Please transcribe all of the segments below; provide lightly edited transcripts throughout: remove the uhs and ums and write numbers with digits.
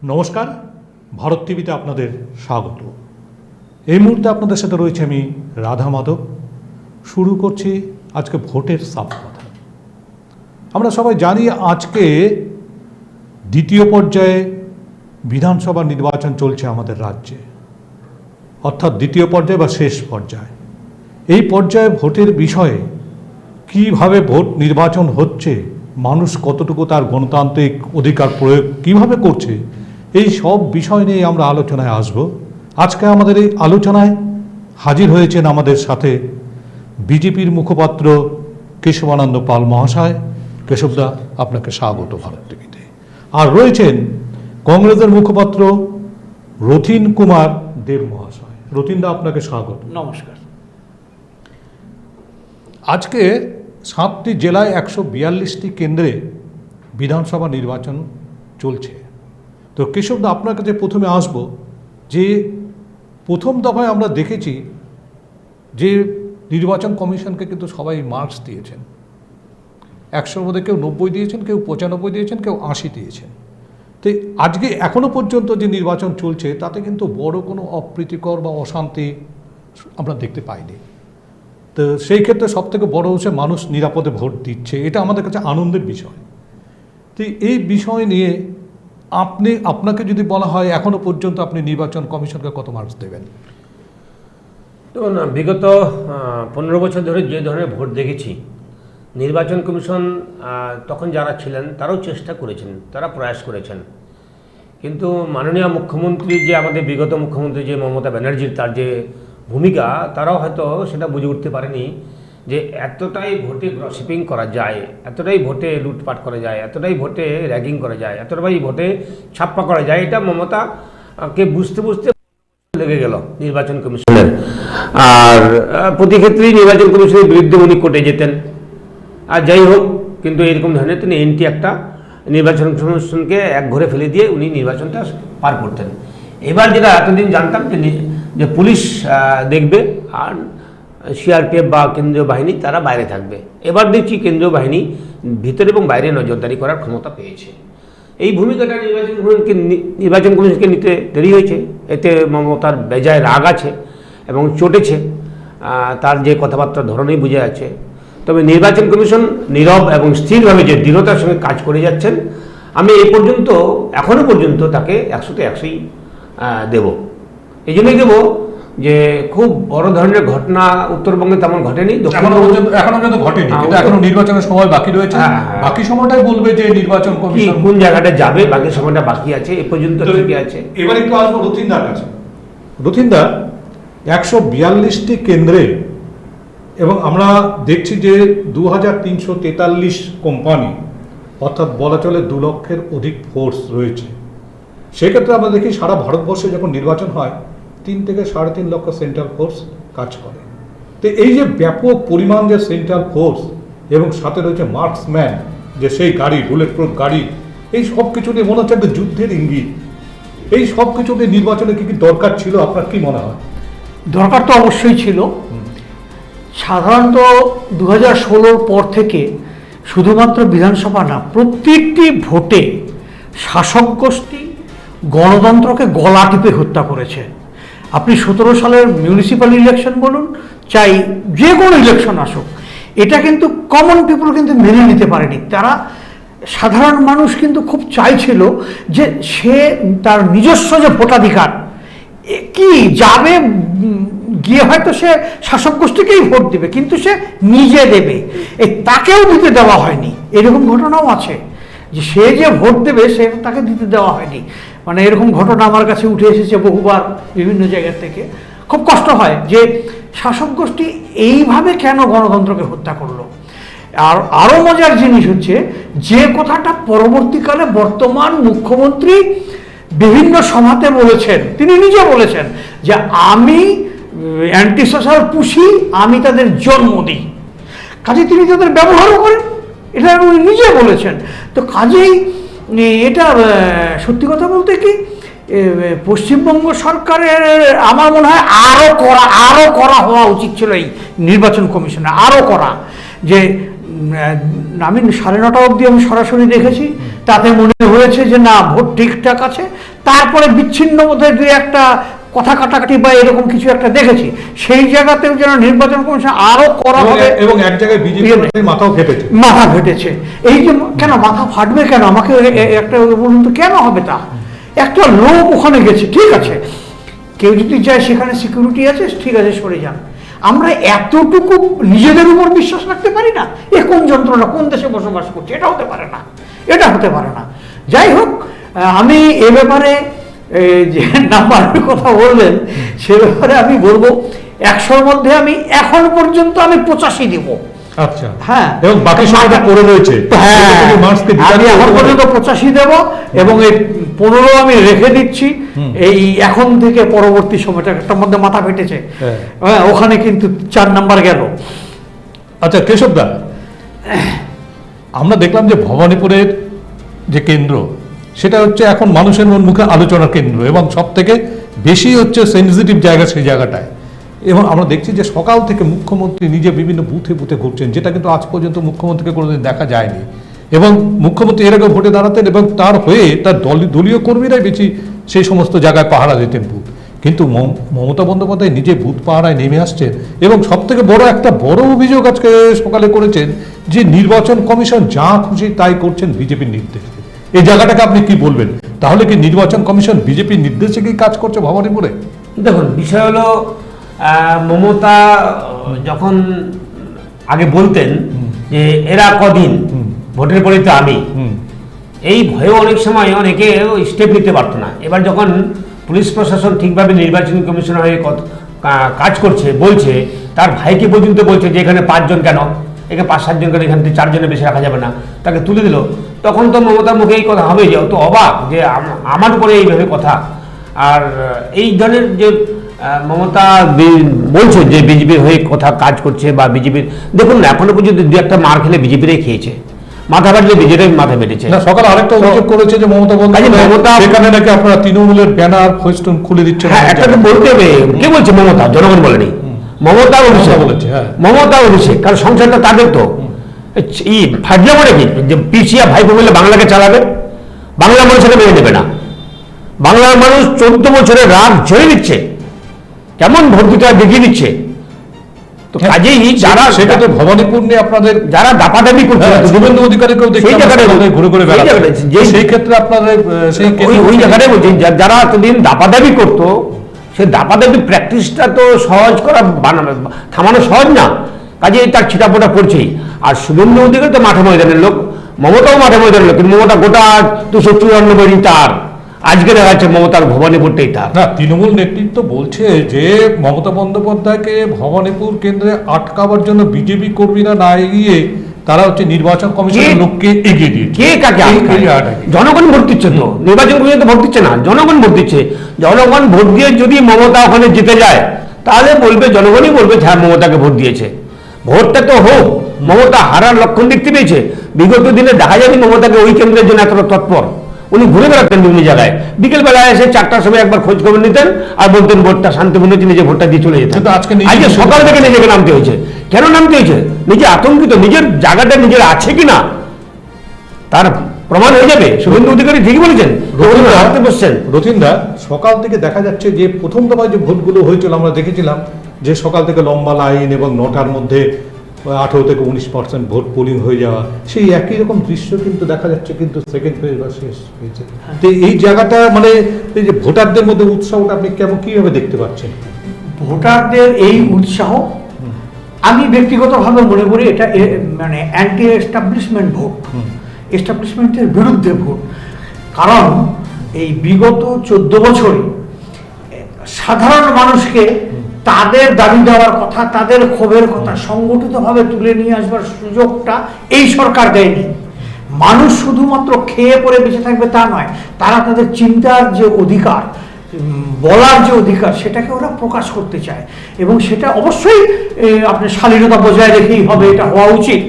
নমস্কার, ভারত টিভিতে আপনাদের স্বাগত। এই মুহূর্তে আপনাদের সাথে রয়েছে আমি রাধা মাধব। শুরু করছি আজকে ভোটের সাফ কথা। আমরা সবাই জানি আজকে দ্বিতীয় পর্যায়ে বিধানসভা নির্বাচন চলছে আমাদের রাজ্যে, অর্থাৎ দ্বিতীয় পর্যায়ে বা শেষ পর্যায়ে। এই পর্যায়ে ভোটের বিষয়ে কিভাবে ভোট নির্বাচন হচ্ছে, মানুষ কতটুকু তার গণতান্ত্রিক অধিকার প্রয়োগ কিভাবে করছে, এই সব বিষয় নিয়ে আমরা আলোচনায় আসব। আজকে আমাদের এই আলোচনায় হাজির হয়েছেন আমাদের সাথে বিজেপির মুখপাত্র কেশবানন্দ পাল মহাশয়। কেশবদা, আপনাকে স্বাগত ভারত টিভিতে। আর রয়েছেন কংগ্রেসের মুখপাত্র রথীন কুমার দেব মহাশয়। রথীনদা, আপনাকে স্বাগত। নমস্কার। আজকে 7টি জেলায় 142টি কেন্দ্রে বিধানসভা নির্বাচন চলছে। তো কেশবদা, আপনার কাছে প্রথমে আসব যে প্রথম দফায় আমরা দেখেছি যে নির্বাচন কমিশনকে কিন্তু সবাই মার্কস দিয়েছেন। 100-র মধ্যে কেউ 90 দিয়েছেন, কেউ 95 দিয়েছেন, কেউ 80 দিয়েছেন। তো আজকে এখনও পর্যন্ত যে নির্বাচন চলছে তাতে কিন্তু বড় কোনো অপ্রীতিকর বা অশান্তি আমরা দেখতে পাইনি। তো সেই ক্ষেত্রে সবথেকে বড় হচ্ছে মানুষ নিরাপদে ভোট দিচ্ছে, এটা আমাদের কাছে আনন্দের বিষয়। তো এই বিষয় নিয়ে আপনাকে যদি বলা হয় এখনও পর্যন্ত আপনি নির্বাচন কমিশনকে কত মার্কস দেবেন? দেখুন, বিগত 15 বছর ধরে যে ধরনের ভোট দেখেছি, নির্বাচন কমিশন তখন যারা ছিলেন তারাও চেষ্টা করেছেন, তারা প্রয়াস করেছেন। কিন্তু মাননীয় মুখ্যমন্ত্রী যে আমাদের বিগত মুখ্যমন্ত্রী যে মমতা ব্যানার্জির তার যে ভূমিকা, তারাও হয়তো সেটা বুঝে উঠতে পারেনি যে এতটাই ভোটে গসিপিং করা যায়, এতটাই ভোটে লুটপাট করা যায়, এতটাই ভোটে র্যাগিং করা যায়, এতটাই ভোটে ছাপ্পা করা যায়। এটা মমতাকে বুঝতে লেগে গেল নির্বাচন কমিশনের। আর প্রতি ক্ষেত্রেই নির্বাচন কমিশনের বিরুদ্ধে উনি কোর্টে যেতেন। আর যাই হোক, কিন্তু এরকম ধরনের তিনি এন্টি একটা নির্বাচন কমিশনকে এক ঘরে ফেলে দিয়ে উনি নির্বাচনটা পার করতেন। এবার যেটা এতদিন জানতাম যে পুলিশ দেখবে আর সিআরপিএফ বা কেন্দ্রীয় বাহিনী তারা বাইরে থাকবে। এবার দেখছি কেন্দ্রীয় বাহিনী ভিতরে এবং বাইরে নজরদারি করার ক্ষমতা পেয়েছে। এই ভূমিকাটা নির্বাচন কমিশনকে নিতে দেরি হয়েছে। এতে মমতার বেজায় রাগ আছে এবং চটেছে, তার যে কথাবার্তার ধরনেই বোঝা যাচ্ছে। তবে নির্বাচন কমিশন নীরব এবং স্থিরভাবে যে দৃঢ়তার সঙ্গে কাজ করে যাচ্ছেন, আমি এখনও পর্যন্ত তাকে 100-তে 100ই দেব। এই জন্যই দেব যে খুব বড় ধরনের ঘটনা উত্তরবঙ্গে তেমন ঘটেনি, এখনো পর্যন্ত ঘটেনি, কিন্তু এখনো নির্বাচনের সময় বাকি রয়েছে। বাকি সময়টাই বলবে যে নির্বাচন কমিশন কোন জায়গাটা যাবে, বাকি সময়টা বাকি আছে, এ পর্যন্ত ঠিকই আছে। এবার একটু আসবো রথীনদার কাছে। রথীনদা, 142টি কেন্দ্রে এবং আমরা দেখছি যে 2343 কোম্পানি, অর্থাৎ বলা চলে 2 লক্ষের অধিক ফোর্স রয়েছে। সেক্ষেত্রে আমরা দেখি সারা ভারতবর্ষে যখন নির্বাচন হয় 3 থেকে 3.5 লক্ষ সেন্ট্রাল ফোর্স কাজ করে। তো এই যে ব্যাপক পরিমাণ যে সেন্ট্রাল ফোর্স এবং সাথে রয়েছে মার্কসম্যান, যে সেই গাড়ি, বুলেট প্রুফ গাড়ি, এই সব কিছু নিয়ে মনে হচ্ছে একটা যুদ্ধের ইঙ্গিত। এই সব কিছু নিয়ে নির্বাচনে কি দরকার ছিল, আপনার কি মনে হয়? দরকার তো অবশ্যই ছিল। সাধারণত 2016-র পর থেকে শুধুমাত্র বিধানসভা না, প্রত্যেকটি ভোটে শাসক গোষ্ঠী গণতন্ত্রকে গলা টিপে হত্যা করেছে। আপনি 17 সালের মিউনিসিপ্যাল ইলেকশন বলুন, চাই যে কোনো ইলেকশন আসুক, এটা কিন্তু কমন পিপল কিন্তু মেনে নিতে পারেনি। তারা, সাধারণ মানুষ কিন্তু খুব চাইছিল যে সে তার নিজস্ব যে ভোটাধিকার কি যাবে, গিয়ে হয়তো সে শাসক গোষ্ঠীকেই ভোট দেবে, কিন্তু সে নিজে দেবে, তাকেও দিতে দেওয়া হয়নি। এরকম ঘটনাও আছে যে সে যে ভোট দেবে সে তাকে দিতে দেওয়া হয়নি। মানে এরকম ঘটনা আমার কাছে উঠে এসেছে বহুবার বিভিন্ন জায়গা থেকে। খুব কষ্ট হয় যে শাসক গোষ্ঠী এইভাবে কেন গণতন্ত্রকে হত্যা করলো। আর আরও মজার জিনিস হচ্ছে যে কথাটা পরবর্তীকালে বর্তমান মুখ্যমন্ত্রী বিভিন্ন সভাতে বলেছেন, তিনি নিজে বলেছেন যে আমি অ্যান্টি সোশ্যাল পুষি, আমি তাদের জন্ম দিই। কাজে তিনি তাদের ব্যবহারও করেন, এটা উনি নিজে বলেছেন। তো কাজেই এটা সত্যি কথা বলতে কি, পশ্চিমবঙ্গ সরকারের আমার মনে হয় আরও করা হওয়া উচিত ছিল এই নির্বাচন কমিশনে, আরও করা। যে আমি 9:30 অবধি আমি সরাসরি দেখেছি, তাতে মনে হয়েছে যে না ভোট ঠিকঠাক আছে, তারপরে বিচ্ছিন্ন বোধহয় দুই একটা কথা কাটাকাটি বা এরকম কিছু একটা দেখেছি, সেই জায়গাতেও যেন নির্বাচন কমিশন আরো করা হবে। এবং এক জায়গায় বিজেপি মাথাও ফেটেছে, মাথা ফেটেছে। এই যে কেন মাথা ফাটবে কেন, আমাকে একটা বলুন তো কেন হবে তা? একটা লোক ওখানে গেছে, ঠিক আছে, কেউ যদি চায় সেখানে সিকিউরিটি আছে, ঠিক আছে সরে যান। আমরা এতটুকু নিজেদের উপর বিশ্বাস রাখতে পারি না? এ কোন যন্ত্রণা, কোন দেশে বসবাস করছে? এটা হতে পারে না, এটা হতে পারে না। যাই হোক, আমি এ ব্যাপারে যে নাম্বারের কথা বললেন সে ব্যাপারে আমি বলবো 100-র মধ্যে আমি এখন পর্যন্ত আমি 85 দিব। আচ্ছা, হ্যাঁ, এবং বাকি সময়টা পড়ে রয়েছে। হ্যাঁ, আমি এখন পর্যন্ত 85 দেব এবং এই 15 আমি রেখে দিচ্ছি। এই এখন থেকে পরবর্তী সময়টা একটা মধ্যে মাথা ফেটেছে, হ্যাঁ, ওখানে কিন্তু 4 নাম্বার গেল। আচ্ছা কেশব দা, আমরা দেখলাম যে ভবানীপুরের যে কেন্দ্র, সেটা হচ্ছে এখন মানুষের মুখে আলোচনার কেন্দ্র এবং সব থেকে বেশি হচ্ছে সেন্সিটিভ জায়গা সেই জায়গাটায়। এবং আমরা দেখছি যে সকাল থেকে মুখ্যমন্ত্রী নিজে বিভিন্ন বুথে বুথে ঘুরছেন, যেটা কিন্তু আজ পর্যন্ত মুখ্যমন্ত্রীকে কোনোদিন দেখা যায়নি। এবং মুখ্যমন্ত্রী এর আগে ভোটে দাঁড়াতেন এবং তার হয়ে তার দলীয় কর্মীরাই বেশি সেই সমস্ত জায়গায় পাহারা দিতেন বুথ। কিন্তু মমতা বন্দ্যোপাধ্যায় নিজে বুথ পাহারায় নেমে আসছেন এবং সব থেকে একটা বড় অভিযোগ আজকে সকালে করেছেন যে নির্বাচন কমিশন যা খুশি তাই করছেন বিজেপির নির্দেশে। এই জায়গাটাকে আপনি কি বলবেন? তাহলে কি নির্বাচন কমিশন বিজেপির নির্দেশে কি কাজ করছে ভবানীপুরে? দেখুন, বিষয় হলো মমতা যখন আগে বলতেন যে এরা কদিন, ভোটের পরে তো আমি, এই ভয়ে অনেক সময় অনেকে স্টেপ নিতে পারতো না। এবার যখন পুলিশ প্রশাসন ঠিকভাবে নির্বাচন কমিশনের হয়ে কাজ করছে, বলছে, তার ভাইকে পর্যন্ত বলছে যে এখানে 5 জন কেন, এখানে 5-7 জন কেন, এখান থেকে 4 জনের বেশি রাখা যাবে না, তাকে তুলে দিল। তখন তো মমতার মুখে এই কথা হবে যে তো অবাক যে আমার উপরে এইভাবে কথা। আর এই ধরনের যে মমতা বলছে যে বিজেপির হয়ে কথা কাজ করছে বা বিজেপির, দেখুন না এখনো পর্যন্ত 2-1টা মার খেলে বিজেপিরাই খেয়েছে, মাথা ফাটলে বিজেপির মাথা বেড়েছে। সকালে আরেকটা অভিযোগ করেছে যে মমতা বন্দ্যোপাধ্যায় সেখানে নাকি আপনারা তৃণমূলের ব্যানার ফেস্টুন খুলে দিচ্ছেন। হ্যাঁ, একটা তো বলতে হবে, কে বলছে? মমতা, জনগণ বলেনি। মমতা অভিষেক বলেছে, মমতা অভিষেক, কারণ সংসারটা তাদের তো ফাজলা করে কি যে পিছিয়া ভাইপো মিলে বাংলাকে চালাবে, বাংলা মানুষ সেটা মেনে নেবে না। বাংলার মানুষ 14 বছরের রাগ ঝরে দিচ্ছে, কেমন ভোট দিতে দেখিয়ে দিচ্ছে। তো কাজেই যারা সেটা তো ভবানীপুর নিয়ে আপনাদের যারা দাপাদাপি করছে, শুভেন্দু অধিকারীকেও সেই জায়গাটা ঘুরে ঘুরে সেই ক্ষেত্রে আপনাদের ওই জায়গাটাই বলছি, যারা এতদিন দাপাদাপি করতো, সেই দাপাদাপি প্র্যাকটিসটা তো সহজ করা থামানো সহজ না, কাজে তার ছিটাপোটা পড়ছেই। আর শুভেন্দু অধিকারী তো মাঠে ময়দানের লোক, মমতাও মাঠে ময়দানের লোক, কিন্তু মমতা গোটা 294 তার, আজকে দেখা যাচ্ছে মমতার ভবানীপুরটাই তার। না, তৃণমূল নেতৃত্ব বলছে যে মমতা বন্দ্যোপাধ্যায়কে ভবানীপুর কেন্দ্রে আটকাবার জন্য বিজেপি কর্মীরা না এগিয়ে তারা হচ্ছে নির্বাচন কমিশনের লোককে এগিয়ে দিয়েছে। কে কাকে? জনগণ ভোট দিচ্ছে তো, নির্বাচন কমিশন তো ভোট দিচ্ছে না, জনগণ ভোট দিচ্ছে। জনগণ ভোট দিয়ে যদি মমতা ওখানে জিতে যায় তাহলে বলবে, জনগণই বলবে হ্যাঁ মমতাকে ভোট দিয়েছে। ভোটটা তো হোক, মমতা হারার লক্ষণ দেখতে পেয়েছে। বিগত দিনে দেখা যায়নি মমতাকে ওই কেন্দ্রের জন্য এতটা তৎপর। উনি ঘুরে বেড়াতেন বিভিন্ন জায়গায়, বিকেলবেলায় এসে 4টার সময় একবার খোঁজ খবর নিতেন আর বলতেন ভোটটা শান্তিপূর্ণ, নিজে ভোটটা দিয়ে চলে যেতেন। আজকে সকাল থেকে নিজেকে নামতে হয়েছে। কেন নামতে হয়েছে? নিজে আতঙ্কিত, নিজের জায়গাটা নিজের আছে কিনা তার প্রমাণ হয়ে যাবে। শুভেন্দু অধিকারী ঠিকই বলেছেন, হারতে বসছেন। রথিনদা, সকাল থেকে দেখা যাচ্ছে যে প্রথম দফায় যে ভোটগুলো হয়েছিল আমরা দেখেছিলাম যে সকাল থেকে লম্বা লাইন এবং 9টার মধ্যে 18 থেকে 19% ভোট পোলিং হয়ে যাওয়া, সেই একই রকম দৃশ্য কিন্তু দেখা যাচ্ছে কিন্তু সেকেন্ড ফেজ বা শেষ হয়েছে। তো এই জায়গাটা মানে এই যে ভোটারদের মধ্যে উৎসাহটা আপনি কিভাবে দেখতে পাচ্ছেন? ভোটারদের এই উৎসাহ আমি ব্যক্তিগতভাবে মনে করি এটা মানে অ্যান্টি এস্টাবলিশমেন্ট ভোট, এস্টাবলিশমেন্টের বিরুদ্ধে ভোট। কারণ এই বিগত 14 বছরে সাধারণ মানুষকে তাদের দাবি দেওয়ার কথা, তাদের ক্ষোভের কথা সংগঠিতভাবে তুলে নিয়ে আসবার সুযোগটা এই সরকার দেয়নি। মানুষ শুধুমাত্র খেয়ে পরে বেঁচে থাকবে তা নয়, তারা তাদের চিন্তার যে অধিকার, বলার যে অধিকার, সেটাকে ওরা প্রকাশ করতে চায় এবং সেটা অবশ্যই আপনার শালীনতা বজায় রেখেই হবে, এটা হওয়া উচিত।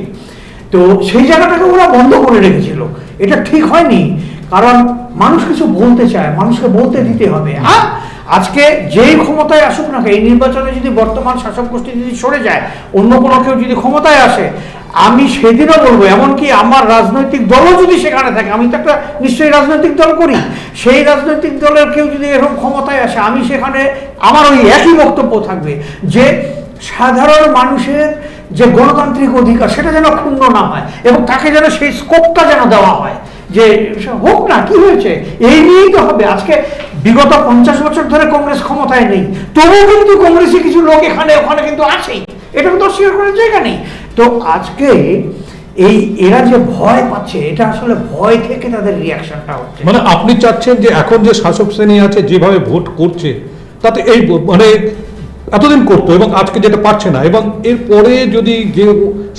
তো সেই জায়গাটাকে ওরা বন্ধ করে রেখেছিল, এটা ঠিক হয়নি। কারণ মানুষ কিছু বলতে চায়, মানুষকে বলতে দিতে হবে। আজকে যেই ক্ষমতায় আসুক না, এই নির্বাচনে যদি বর্তমান শাসক গোষ্ঠী যদি সরে যায়, অন্য কোনো কেউ যদি ক্ষমতায় আসে, আমি সেদিনও বলবো, এমনকি আমার রাজনৈতিক দলও যদি সেখানে থাকে, আমি তো একটা নিশ্চয়ই রাজনৈতিক দল করি, সেই রাজনৈতিক দলের কেউ যদি এরকম ক্ষমতায় আসে, আমি সেখানে আমার ওই একই বক্তব্য থাকবে যে সাধারণ মানুষের যে গণতান্ত্রিক অধিকার সেটা যেন ক্ষুণ্ণ না হয়, এবং তাকে যেন সেই স্কোপটা যেন দেওয়া হয় যে হোক না, কি হয়েছে, এই নিয়েই তো হবে। আজকে বিগত 50 বছর ধরে কংগ্রেস ক্ষমতায় নেই, তবুও কিন্তু কংগ্রেসে কিছু লোক এখানে ওখানে কিন্তু আছেই, এটা তো অস্বীকার করার জায়গা নেই। তো আজকে এই এরা যে ভয় পাচ্ছে, এটা আসলে ভয় থেকে তাদের রিয়াকশনটা হচ্ছে। মানে আপনি চাচ্ছেন যে এখন যে শাসক শ্রেণী আছে যেভাবে ভোট করছে, তাতে এই মানে এতদিন করতো এবং আজকে যেটা পারছে না, এবং এরপরে যদি যে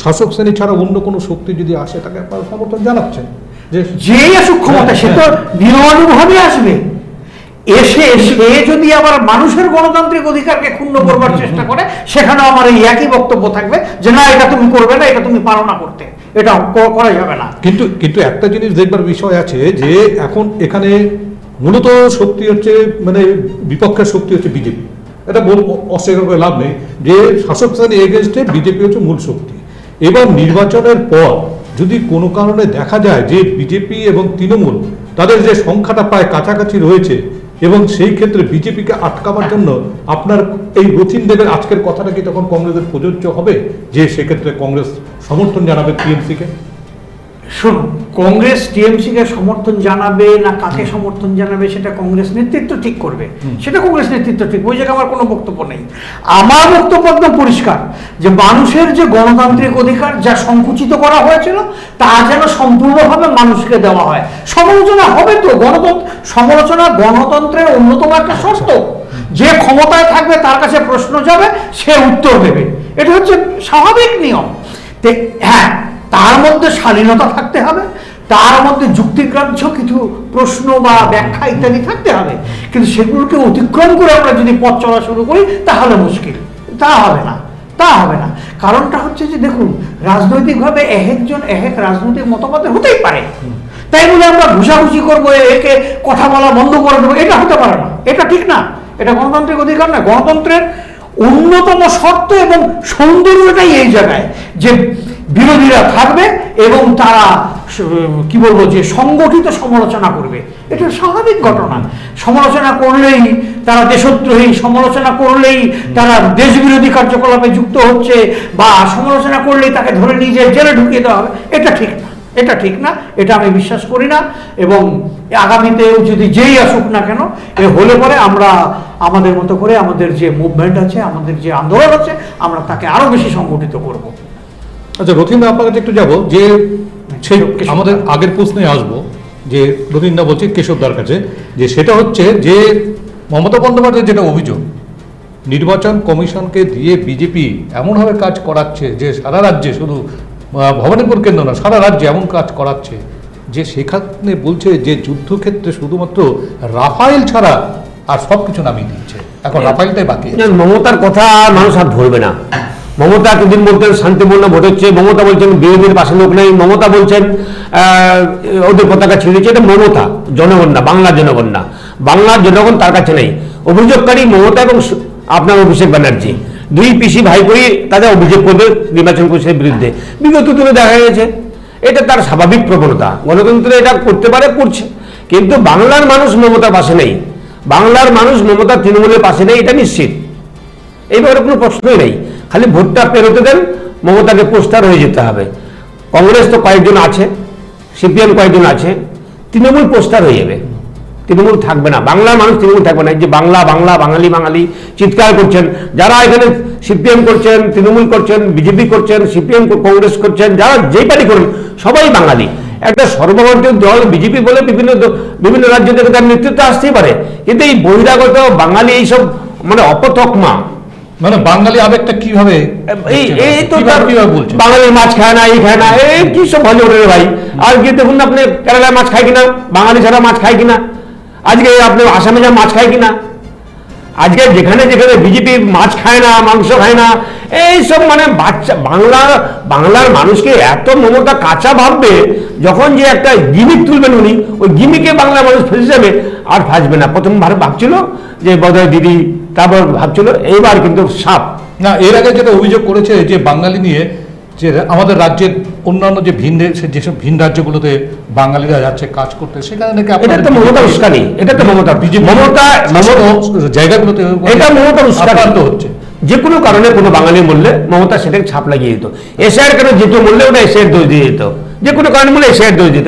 শাসক শ্রেণী ছাড়া অন্য কোনো শক্তি যদি আসে, তাকে আপনারা সমর্থন জানাচ্ছেন যে যেই আসুক ক্ষমতা, সে তো নিরনুভাবে আসবে, এসে সে যদি আবার মানুষের গণতান্ত্রিক অধিকারকে ক্ষুণ্ণ করবার চেষ্টা করে, সেখানে আমার এই একই বক্তব্য থাকবে যে না, এটা তুমি করবে না, এটা তুমি পারো না করতে, এটা করা যাবে না। কিন্তু কিন্তু একটা জিনিস দেখবার বিষয় আছে যে এখন এখানে মূলত শক্তি হচ্ছে, মানে বিপক্ষের শক্তি হচ্ছে বিজেপি। এটা অস্বীকার করে লাভ নেই যে শাসক শ্রেণী এগেনস্টে বিজেপি হচ্ছে মূল শক্তি। এবার নির্বাচনের পর যদি কোনো কারণে দেখা যায় যে বিজেপি এবং তৃণমূল তাদের যে সংখ্যাটা প্রায় কাছাকাছি রয়েছে, এবং সেই ক্ষেত্রে বিজেপিকে আটকাবার জন্য আপনার এই রথিন দেবের আজকের কথাটা কি তখন কংগ্রেসের প্রযোজ্য হবে যে সেক্ষেত্রে কংগ্রেস সমর্থন জানাবে টিএমসিকে? শুনুন, কংগ্রেস টিএমসিকে সমর্থন জানাবে না কাকে সমর্থন জানাবে সেটা কংগ্রেস নেতৃত্ব ঠিক করবে, সেটা কংগ্রেস নেতৃত্ব ঠিক, ওই জায়গায় আমার কোনো বক্তব্য নেই। আমার বক্তব্য একদম পরিষ্কার যে মানুষের যে গণতান্ত্রিক অধিকার যা সংকুচিত করা হয়েছিল, তা যেন সম্পূর্ণভাবে মানুষকে দেওয়া হয়। সমালোচনা হবে তো, সমালোচনা গণতন্ত্রের অন্যতম একটা শর্ত। যে ক্ষমতায় থাকবে তার কাছে প্রশ্ন যাবে, সে উত্তর দেবে, এটা হচ্ছে স্বাভাবিক নিয়ম। হ্যাঁ, তার মধ্যে শালীনতা থাকতে হবে, তার মধ্যে যুক্তিগ্রাহ্য কিছু প্রশ্ন বা ব্যাখ্যা ইত্যাদি থাকতে হবে, কিন্তু সেগুলোকে অতিক্রম করে আমরা যদি পথ চলা শুরু করি তাহলে মুশকিল, তা হবে না, তা হবে না। কারণটা হচ্ছে যে দেখুন, রাজনৈতিকভাবে একজন এক রাজনৈতিক মতবাদের হতেই পারে, তাই বলে আমরা ঘুষাঘুষি করবো, একে কথা বলা বন্ধ করে দেবো, এটা হতে পারে না, এটা ঠিক না, এটা গণতান্ত্রিক অধিকার না। গণতন্ত্রের অন্যতম শর্ত এবং সৌন্দর্যটাই এই জায়গায় যে বিরোধীরা থাকবে এবং তারা কি বলবো যে সংগঠিত সমালোচনা করবে, এটা স্বাভাবিক ঘটনা। সমালোচনা করলেই তারা দেশদ্রোহী, সমালোচনা করলেই তারা দেশবিরোধী কার্যকলাপে যুক্ত হচ্ছে, বা সমালোচনা করলেই তাকে ধরে নিয়ে যেয়ে জেলে ঢুকিয়ে দেওয়া হবে, এটা ঠিক না, এটা ঠিক না, এটা আমি বিশ্বাস করি না। এবং আগামীতেও যদি যেই আসুক না কেন, এ হলে পরে আমরা আমাদের মতো করে আমাদের যে মুভমেন্ট আছে, আমাদের যে আন্দোলন আছে, আমরা তাকে আরো বেশি সংগঠিত করব। আচ্ছা রথিন, আপনার কাছে একটু যাবো যে সেই আমাদের আগের প্রশ্নে আসবো যে রথিনদা বলছে কেশবদার কাছে, যে সেটা হচ্ছে যে মমতা বন্দ্যোপাধ্যায়ের যেটা অভিযোগ, নির্বাচন কমিশনকে দিয়ে বিজেপি এমনভাবে কাজ করাচ্ছে যে সারা রাজ্যে, শুধু ভবানীপুর কেন্দ্র না, সারা রাজ্যে এমন কাজ করাচ্ছে যে সেখানে বলছে যে যুদ্ধক্ষেত্রে শুধুমাত্র রাফায়েল ছাড়া আর সব কিছু নামিয়ে দিচ্ছে, এখন রাফায়েলটাই বাকি। মমতার কথা মানুষ আর ধরবে না। মমতা এতদিন বলতেন শান্তিপূর্ণ ভোট হচ্ছে, মমতা বলছেন বিরোধীর পাশে লোক নেই, মমতা বলছেন ওদের পতাকা ছিঁড়েছে, এটা মমতা, জনগণ না, বাংলার জনগণ না, বাংলার জনগণ তার কাছে নেই। অভিযোগকারী মমতা এবং আপনার অভিষেক ব্যানার্জি, দুই পিসি ভাই করি তাদের অভিযোগ করবে নির্বাচন কমিশনের বিরুদ্ধে, বিগত তুলে দেখা গেছে। এটা তার স্বাভাবিক প্রবণতা, গণতন্ত্রে এটা করতে পারে, করছে। কিন্তু বাংলার মানুষ মমতার পাশে নেই, বাংলার মানুষ মমতা তৃণমূলের পাশে নেই, এটা নিশ্চিত, এই ব্যাপারে কোনো প্রশ্নই নেই। খালি ভোটটা পেরোতে দেন, মমতাকে পোস্টার হয়ে যেতে হবে। কংগ্রেস তো কয়েকজন আছে, সিপিএম কয়েকজন আছে, তৃণমূল পোস্টার হয়ে যাবে, তৃণমূল থাকবে না, বাংলার মানুষ তৃণমূল থাকবে না। এই যে বাংলা বাংলা বাঙালি বাঙালি চিৎকার করছেন, যারা এখানে সিপিএম করছেন, তৃণমূল করছেন, বিজেপি করছেন, সিপিএম কংগ্রেস করছেন, যারা যেই পার্টি করুন সবাই বাঙালি। একটা সর্বভারতীয় দল বিজেপি বলে বিভিন্ন রাজ্য থেকে তার নেতৃত্ব আসতেই পারে, কিন্তু এই বহিরাগত বাঙালি এইসব মানে অপতকমা, মানে বাঙালি আবেগটা কিভাবে বাঙালির মাছ খায় না, এই খায় না, এই কি সব ভালো রে ভাই। আর গিয়ে দেখুন আপনি কেরালায় মাছ খায় কিনা, বাঙালি ছাড়া মাছ খায় কিনা, আজকে আপনি আসামে যা মাছ খায় কিনা, আজকে যেখানে যেখানে বিজেপি মাছ খায় না, মাংস খায় না, এইসব মানে বাচ্চা বাংলার মানুষকে এত মমতা কাঁচা ভাববে, যখন যে একটা গিমিক তুলবেন উনি, ওই গিমিকে বাংলার মানুষ ফেসে যাবে, আর ফাঁসবে না। প্রথমবার ভাবছিল যে বোধহয় দিদি, তারপর ভাবছিল, এইবার কিন্তু সাপ। না, এর আগে যেটা অভিযোগ করেছে যে বাঙালি নিয়ে, যে আমাদের রাজ্যের অন্যান্য যে যেসব ভিন রাজ্যগুলোতে বাঙালিরা যাচ্ছে কাজ করতে, সেখানে নাকি এটা তো মমতা উস্কানি, এটা তো মমতা জায়গাগুলোতে এটা মমতা উস্কানি হচ্ছে। যে কোনো কারণে কোনো বাঙালি বললে মমতা সেটাকে ছাপ লাগিয়ে দিত। এশিয়ার কেন যেত বললে ওটা এশিয়ার দোষ দিয়ে দিত, যে কোনো কারণে বলে এশিয়ার দোষ দিত।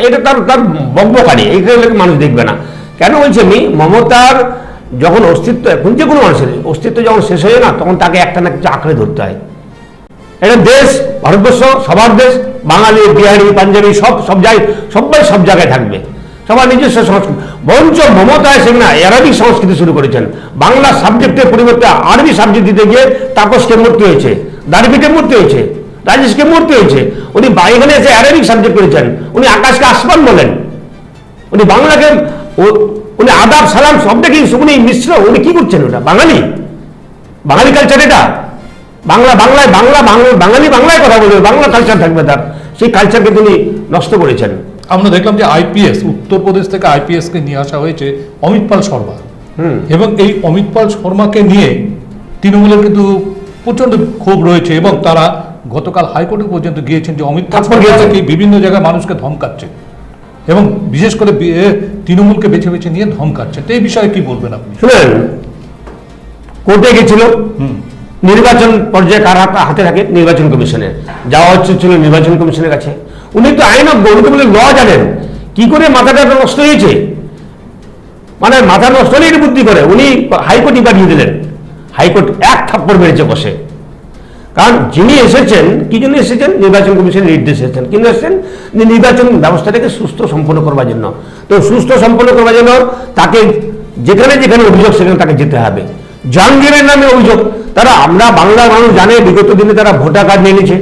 এটা তার বকবকানি, এইগুলো মানুষ দেখবে না। কেন বলছি আমি, মমতার যখন অস্তিত্ব, এখন যে কোনো মানুষের অস্তিত্ব যখন শেষ হয়ে না, তখন তাকে একটা না কিছু আঁকড়ে ধরতে হয়। এটা দেশ, ভারতবর্ষ সবার দেশ, বাঙালি, বিহারি, পাঞ্জাবি সব জায়গায়, সবাই সব জায়গায় থাকবে, সবার নিজস্ব সংস্কৃতি। বরঞ্চ মমতা সেখানে অ্যারাবিক সংস্কৃতি শুরু করেছেন। বাংলা সাবজেক্টের পরিবর্তে আরবি সাবজেক্ট দিতে গিয়ে তাপসকে মূর্তি হয়েছে, দারবিকে মূর্তি হয়েছে, রাজেশকে মূর্তি হয়েছে। উনি বাইরে এসে অ্যারাবিক সাবজেক্ট করেছেন। উনি আকাশকে আসমান বলেন, উনি বাংলাকে, উনি আদাব সালাম শব্দকে উনি মিশ্র। উনি কি করছেন? ওটা বাঙালি কালচার, এটা বাঙালি বাংলায় কথা বলবে, বাংলা কালচার থাকবে তার, সেই কালচারকে তিনি নষ্ট করেছেন। আমরা দেখলাম যে আইপিএস, উত্তরপ্রদেশ থেকে আইপিএস কে নিয়ে আসা হয়েছে অমিত পাল শর্মা, এবং এই অমিত পাল শর্মাকে নিয়ে তৃণমূলের কিন্তু প্রচন্ড ক্ষোভ রয়েছে, এবং তারা গতকাল হাইকোর্টে পর্যন্ত গিয়েছেন যে অমিত পাল শর্মাকে বিভিন্ন জায়গায় মানুষকে ধমকাচ্ছে, এবং বিশেষ করে তৃণমূলকে বেছে বেছে নিয়ে ধমকাচ্ছে। তো এই বিষয়ে কি বলবেন আপনি? শুনেন, কোর্টে গেছিল, নির্বাচন পর্যায়ে কার হাতে থাকে? নির্বাচন কমিশনের। যাওয়া হচ্ছিল নির্বাচন কমিশনের কাছে। উনি তো আইনজ্ঞ, উনি তো বলে ল জানেন। কি করে মাথাটা নষ্ট হয়েছে, মানে মাথা নষ্ট হলে এটা বুদ্ধি করে। উনি হাইকোর্টে পাঠিয়ে দিলেন, হাইকোর্ট এক থাপ্পড় মেরেছে বসে। কারণ যিনি এসেছেন, কি জন্য এসেছেন? নির্বাচন কমিশনের নির্দেশ এসেছেন। কিন্তু এসেছেন যে নির্বাচন ব্যবস্থাটাকে সুস্থ সম্পন্ন করবার জন্য। তো সুস্থ সম্পন্ন করবার জন্য তাকে যেখানে যেখানে অভিযোগ, সেখানে তাকে যেতে হবে। জাহাঙ্গীরের নামে অভিযোগ, বাংলার মানুষ জানে বিগত দিনে তারা ভোটার কার্ড নিয়ে নিয়েছে।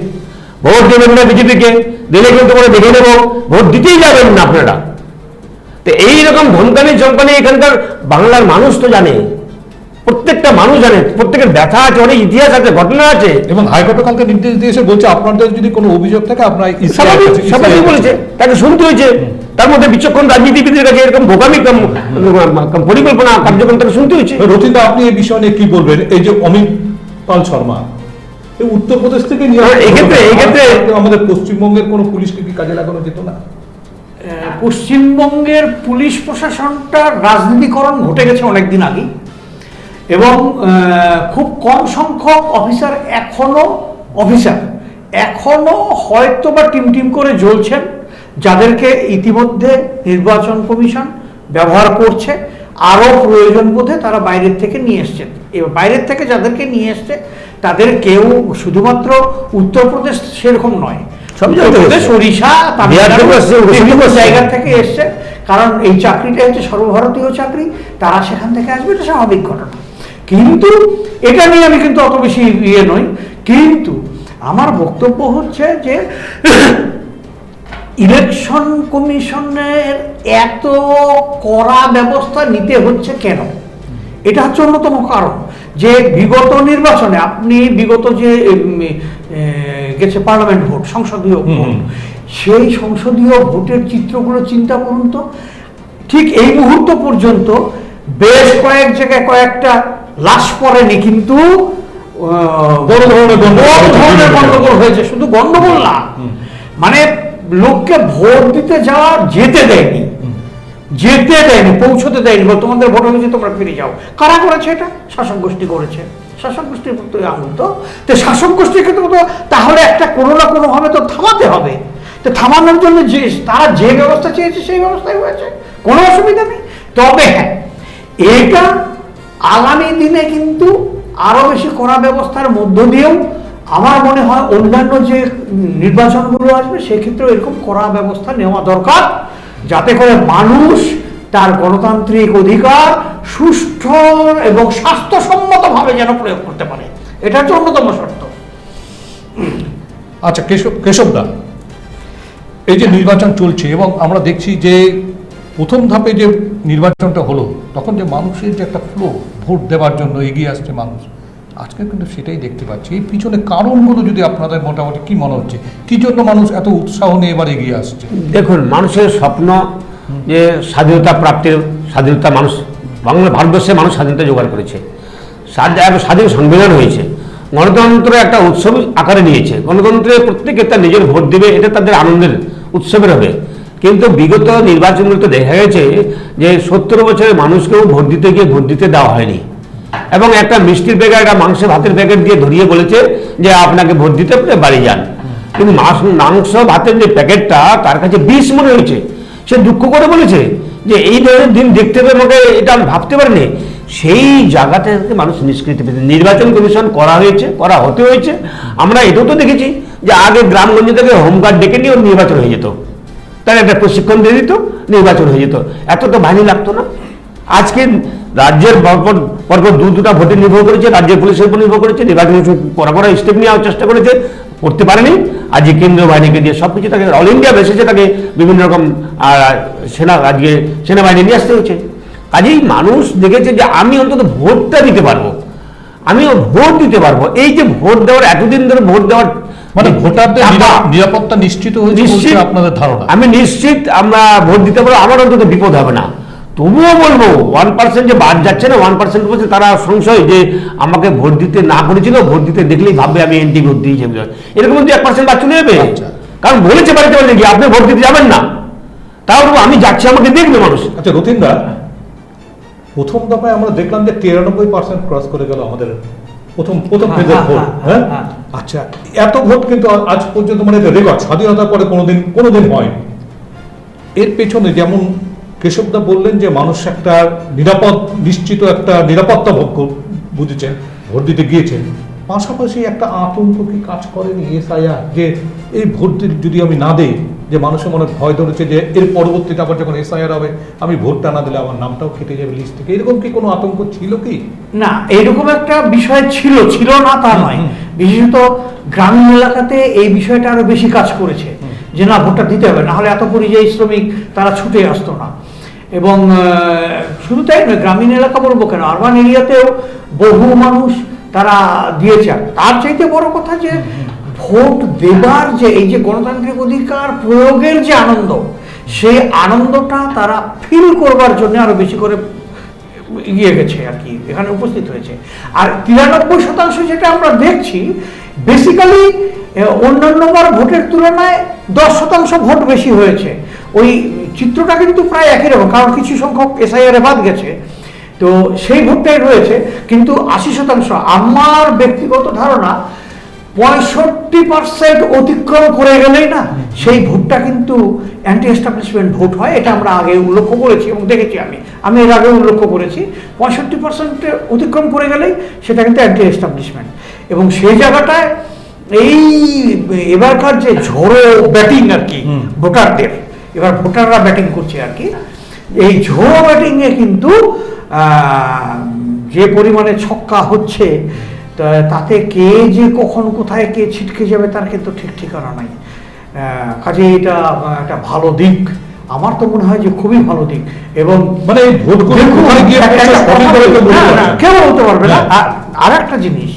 ভোট দেবেন না বিজেপিকে, দিলে কিন্তু করে দেখে নেব, ভোট দিতেই যাবেন না আপনারা। তো এইরকম ধমকানি চমকানি এখানকার বাংলার মানুষ তো জানে, প্রত্যেকটা মানুষ জানে, প্রত্যেকের ব্যথা আছে, অনেক ইতিহাস আছে, ঘটনা আছে। এবং হাইকোর্ট কালকে নির্দেশ দিয়েছে, বলছে আপনাদের যদি কোনো অভিযোগ থাকে আপনারা স্বাভাবিক বলেছে, তাকে শুনতে হয়েছে। তার মধ্যে বিচক্ষণ রাজনীতিবিদের কাছে এরকম বোকামি পরিকল্পনা কার্যক্রম তাকে শুনতে হয়েছে। রথিনদা, আপনি এই বিষয় নিয়ে কি বলবেন? এই যে অমিত পাল শর্মা উত্তরপ্রদেশ থেকে নিয়ে, এক্ষেত্রে আমাদের পশ্চিমবঙ্গের কোনো পুলিশকে কি কাজে লাগানো যেত না? পশ্চিমবঙ্গের পুলিশ প্রশাসনটা রাজনীতিকরণ ঘটে গেছে অনেকদিন আগে, এবং খুব কম সংখ্যক অফিসার এখনো হয়তো বা টিম করে জ্বলছেন, যাদেরকে ইতিমধ্যে নির্বাচন কমিশন ব্যবহার করছে। আরও প্রয়োজন বোধে তারা বাইরের থেকে নিয়ে এসছেন। এবার বাইরের থেকে যাদেরকে নিয়ে এসছে তাদের কেউ শুধুমাত্র উত্তরপ্রদেশ সেরকম নয়, সব জায়গায়, ওড়িশা, বিভিন্ন জায়গা থেকে এসছে। কারণ এই চাকরিটা হচ্ছে সর্বভারতীয় চাকরি, তারা সেখান থেকে আসবে, এটা স্বাভাবিক ঘটনা। কিন্তু এটা নিয়ে আমি কিন্তু অত বেশি নই। কিন্তু আমার বক্তব্য হচ্ছে যে ইলেকশন কমিশনের এত কড়া ব্যবস্থা নিতে হচ্ছে কেন? এটা হচ্ছে অন্যতম কারণ যে বিগত নির্বাচনে আপনি বিগত যে গেছে পার্লামেন্ট ভোট, সংসদীয় ভোট, সেই সংসদীয় ভোটের চিত্রগুলো চিন্তা করুন তো। ঠিক এই মুহূর্ত পর্যন্ত বেশ কয়েক জায়গায় কয়েকটা লাশ পড়েনি, কিন্তু বড় ধরনের গন্ডগোল হয়েছে। শুধু গন্ডগোল না, মানে লোককে ভোট দিতে যাওয়া যেতে দেয়নি, পৌঁছতে দেয়নি, তোমাদের ভোট হয়েছে তোমরা ফিরে যাও। কারা করেছে এটা? শাসক গোষ্ঠী করেছে। শাসক গোষ্ঠীর প্রতি আঙুল তো শাসক গোষ্ঠীকে তো তাহলে একটা কোনো না কোনো ভাবে তো থামাতে হবে। তো থামানোর জন্য যে তারা যে ব্যবস্থা চেয়েছে সেই ব্যবস্থাই হয়েছে, কোনো অসুবিধা নেই। তবে হ্যাঁ, এটা আগামী দিনে কিন্তু আরো বেশি কড়া ব্যবস্থার মধ্য দিয়েও আমার মনে হয় অন্যান্য যে নির্বাচনগুলো আসবে সেক্ষেত্রেও এরকম কড়া ব্যবস্থা নেওয়া দরকার, যাতে করে মানুষ তার গণতান্ত্রিক অধিকার সুষ্ঠু এবং স্বাস্থ্যসম্মতভাবে যেন প্রয়োগ করতে পারে। এটা হচ্ছে অন্যতম শর্ত। আচ্ছা কেশবদা, এই যে নির্বাচন চলছে এবং আমরা দেখছি যে প্রথম ধাপে যে নির্বাচনটা হলো তখন যে মানুষের যে একটা ফ্লো, ভোট দেওয়ার জন্য এগিয়ে আসছে মানুষ, আজকে কিন্তু সেটাই দেখতে পাচ্ছি। এই পিছনে কারণগুলো যদি আপনাদের মোটামুটি কি মনে হচ্ছে, কি জন্য মানুষ এত উৎসাহ নিয়ে এবার এগিয়ে আসছে? দেখুন, মানুষের স্বপ্ন যে স্বাধীনতা প্রাপ্তির, ভারতবর্ষে মানুষ স্বাধীনতা জোগাড় করেছে, স্বাধীন সংবিধান হয়েছে, গণতন্ত্র একটা উৎসব আকারে নিয়েছে। গণতন্ত্রে প্রত্যেকে তার নিজের ভোট দেবে, এটা তাদের আনন্দের উৎসবের হবে। কিন্তু বিগত নির্বাচনগুলোতে দেখা গেছে যে 70 বছরের মানুষকেও ভোট দিতে গিয়ে ভোট দিতে দেওয়া হয়নি, এবং একটা মিষ্টির প্যাকেট, একটা মাংসের ভাতের প্যাকেট দিয়ে ধরিয়ে বলেছে যে আপনাকে ভোট দিতে আপনি বাড়ি যান। কিন্তু মাংস ভাতের যে প্যাকেটটা তার কাছে বিষ মনে হয়েছে। সে দুঃখ করে বলেছে যে এই ধরনের দিন দেখতে হবে আমাকে, এটা আমি ভাবতে পারিনি। সেই জায়গা থেকে মানুষ নিষ্কৃতি পেয়েছে। নির্বাচন কমিশন করা হয়েছে, করা হতে হয়েছে। আমরা এটাও তো দেখেছি যে আগে গ্রামগঞ্জ থেকে হোমগার্ড ডেকে নিয়ে নির্বাচন হয়ে যেত, তার একটা প্রশিক্ষণ দিয়ে দিত, নির্বাচন হয়ে যেত, এত তো বাহিনী লাগতো না। আজকে রাজ্যের পরপর দুটা ভোটে নির্ভর করেছে, রাজ্যের পুলিশের উপর নির্ভর করেছে, নির্বাচন করা স্টেপ নেওয়ার চেষ্টা করেছে, করতে পারেনি। আজকে কেন্দ্রীয় বাহিনীকে দিয়ে সবকিছু তাকে অল ইন্ডিয়া বেসিসে তাকে বিভিন্ন রকম আজকে সেনাবাহিনী নিয়ে আসতে হয়েছে। কাজেই মানুষ দেখেছে যে আমি অন্তত ভোটটা দিতে পারবো, আমিও ভোট দিতে পারবো। এই যে ভোট দেওয়ার, এতদিন ধরে ভোট দেওয়ার মানে ভোটারদের নিরাপত্তা নিশ্চিত হয়েছে নিশ্চিত, আপনাদের ধারণা? আমি নিশ্চিত আমরা ভোট দিতে পারবো, আমার অন্তত বিপদ হবে না। তবুও বলবো 1% যে বাদ যাচ্ছে না, 1% বলছে তারা সংশয় যে আমাকে ভোট দিতে না করেছিল, ভোট দিতে দেখলেই ভাববে আমি এনটি ভোট দিয়েছি, এরকম কিন্তু 1% বাদ চলে যাবে। কারণ বলেছে বাড়িতে বলে কি আপনি ভোট দিতে যাবেন না, তাও আমি যাচ্ছি, আমাকে দেখবে মানুষ। আচ্ছা রতিনদা, প্রথম দফায় আমরা দেখলাম যে 93% ক্রস করে গেল আমাদের প্রথম ফেজের ভোট। হ্যাঁ, আচ্ছা, এত ভোট কিন্তু আজ পর্যন্ত মানে রেকর্ড, স্বাধীনতার পরে কোনোদিন হয়নি। এর পেছনে যেমন কেশবদা বললেন যে মানুষ একটা নিশ্চিত একটা নিরাপত্তা বুঝেছেন, ভোট দিতে গিয়েছেন, পাশাপাশি একটা আতঙ্ক কি কাজ করেনি এসআইআর, যে এই ভোট যদি আমি না দিই, যে মানুষের মনে ভয় ধরেছে যে এর পরবর্তীতে আবার যখন এসআইআর হবে আমি ভোটটা না দিলে আমার নামটাও কেটে যাবে লিস্ট থেকে, এরকম কি কোনো আতঙ্ক ছিল কি? না, এরকম একটা বিষয় ছিল না তা নয়। বিশেষত গ্রামীণ এলাকাতে এই বিষয়টা আরো বেশি কাজ করেছে, যে না ভোটটা দিতে হবে, না হলে এত পরিযায়ী শ্রমিক তারা ছুটে আসতো না। এবং শুধু তাই নয়, গ্রামীণ এলাকা বলবো কেন, আরবান এরিয়াতেও বহু মানুষ তারা দিয়েছে। তার চাইতে বড় কথা যে ভোট দেবার যে এই যে গণতান্ত্রিক অধিকার প্রয়োগের যে আনন্দ, সেই আনন্দটা তারা ফিল করবার জন্য আরো বেশি করে এগিয়ে গেছে আর কি, এখানে উপস্থিত হয়েছে। আর 93% যেটা আমরা দেখছি, বেসিক্যালি অন্যান্য ভোটের তুলনায় 10% ভোট বেশি হয়েছে। ওই চিত্রটা কিন্তু প্রায় একই রকম, কারণ কিছু সংখ্যক এসআইআর বাদ গেছে, তো সেই ভোটটাই রয়েছে। কিন্তু 80%, আমার ব্যক্তিগত ধারণা 65% অতিক্রম করে গেলেই না সেই ভোটটা কিন্তু অ্যান্টি এস্টাবলিশমেন্ট ভোট হয়। এটা আমরা আগে উল্লেখ করেছি এবং দেখেছি, আমি এর আগে উল্লেখ করেছি 65% অতিক্রম করে গেলেই সেটা কিন্তু অ্যান্টি এস্টাবলিশমেন্ট। এবং সেই জায়গাটায় এই এবারকার যে ঝড়ো ব্যাটিং আর কি ভোটারদের, এবার ভোটাররা ব্যাটিং করছে আর কি, এই ঝড়ো ব্যাটিংয়ে কিন্তু যে পরিমাণে ছক্কা হচ্ছে, তাতে কে যে কখন কোথায় কে ছিটকে যাবে তার কিন্তু ঠিক ঠিকানা নাই। কাজে এটা একটা ভালো দিক, আমার তো মনে হয় যে খুবই ভালো দিক। এবং মানে কেউ বলতে পারবে না। আর একটা জিনিস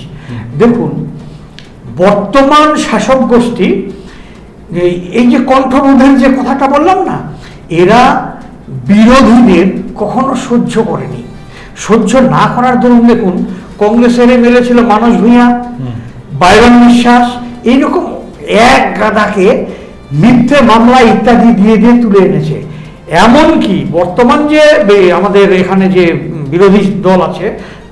দেখুন, বর্তমান শাসক গোষ্ঠী এই যে কণ্ঠরোধের যে কথাটা বললাম না, এরা বিরোধীদের কখনো সহ্য করেনি। সহ্য না করার দরুন দেখুন, কংগ্রেসের এমএলএ ছিল মানস ভূঁইয়া, বাইরন বিশ্বাস, এইরকম এক গাদাকে মিথ্যে মামলা ইত্যাদি দিয়ে তুলে এনেছে। এমনকি বর্তমান যে আমাদের এখানে যে বিরোধী দল আছে,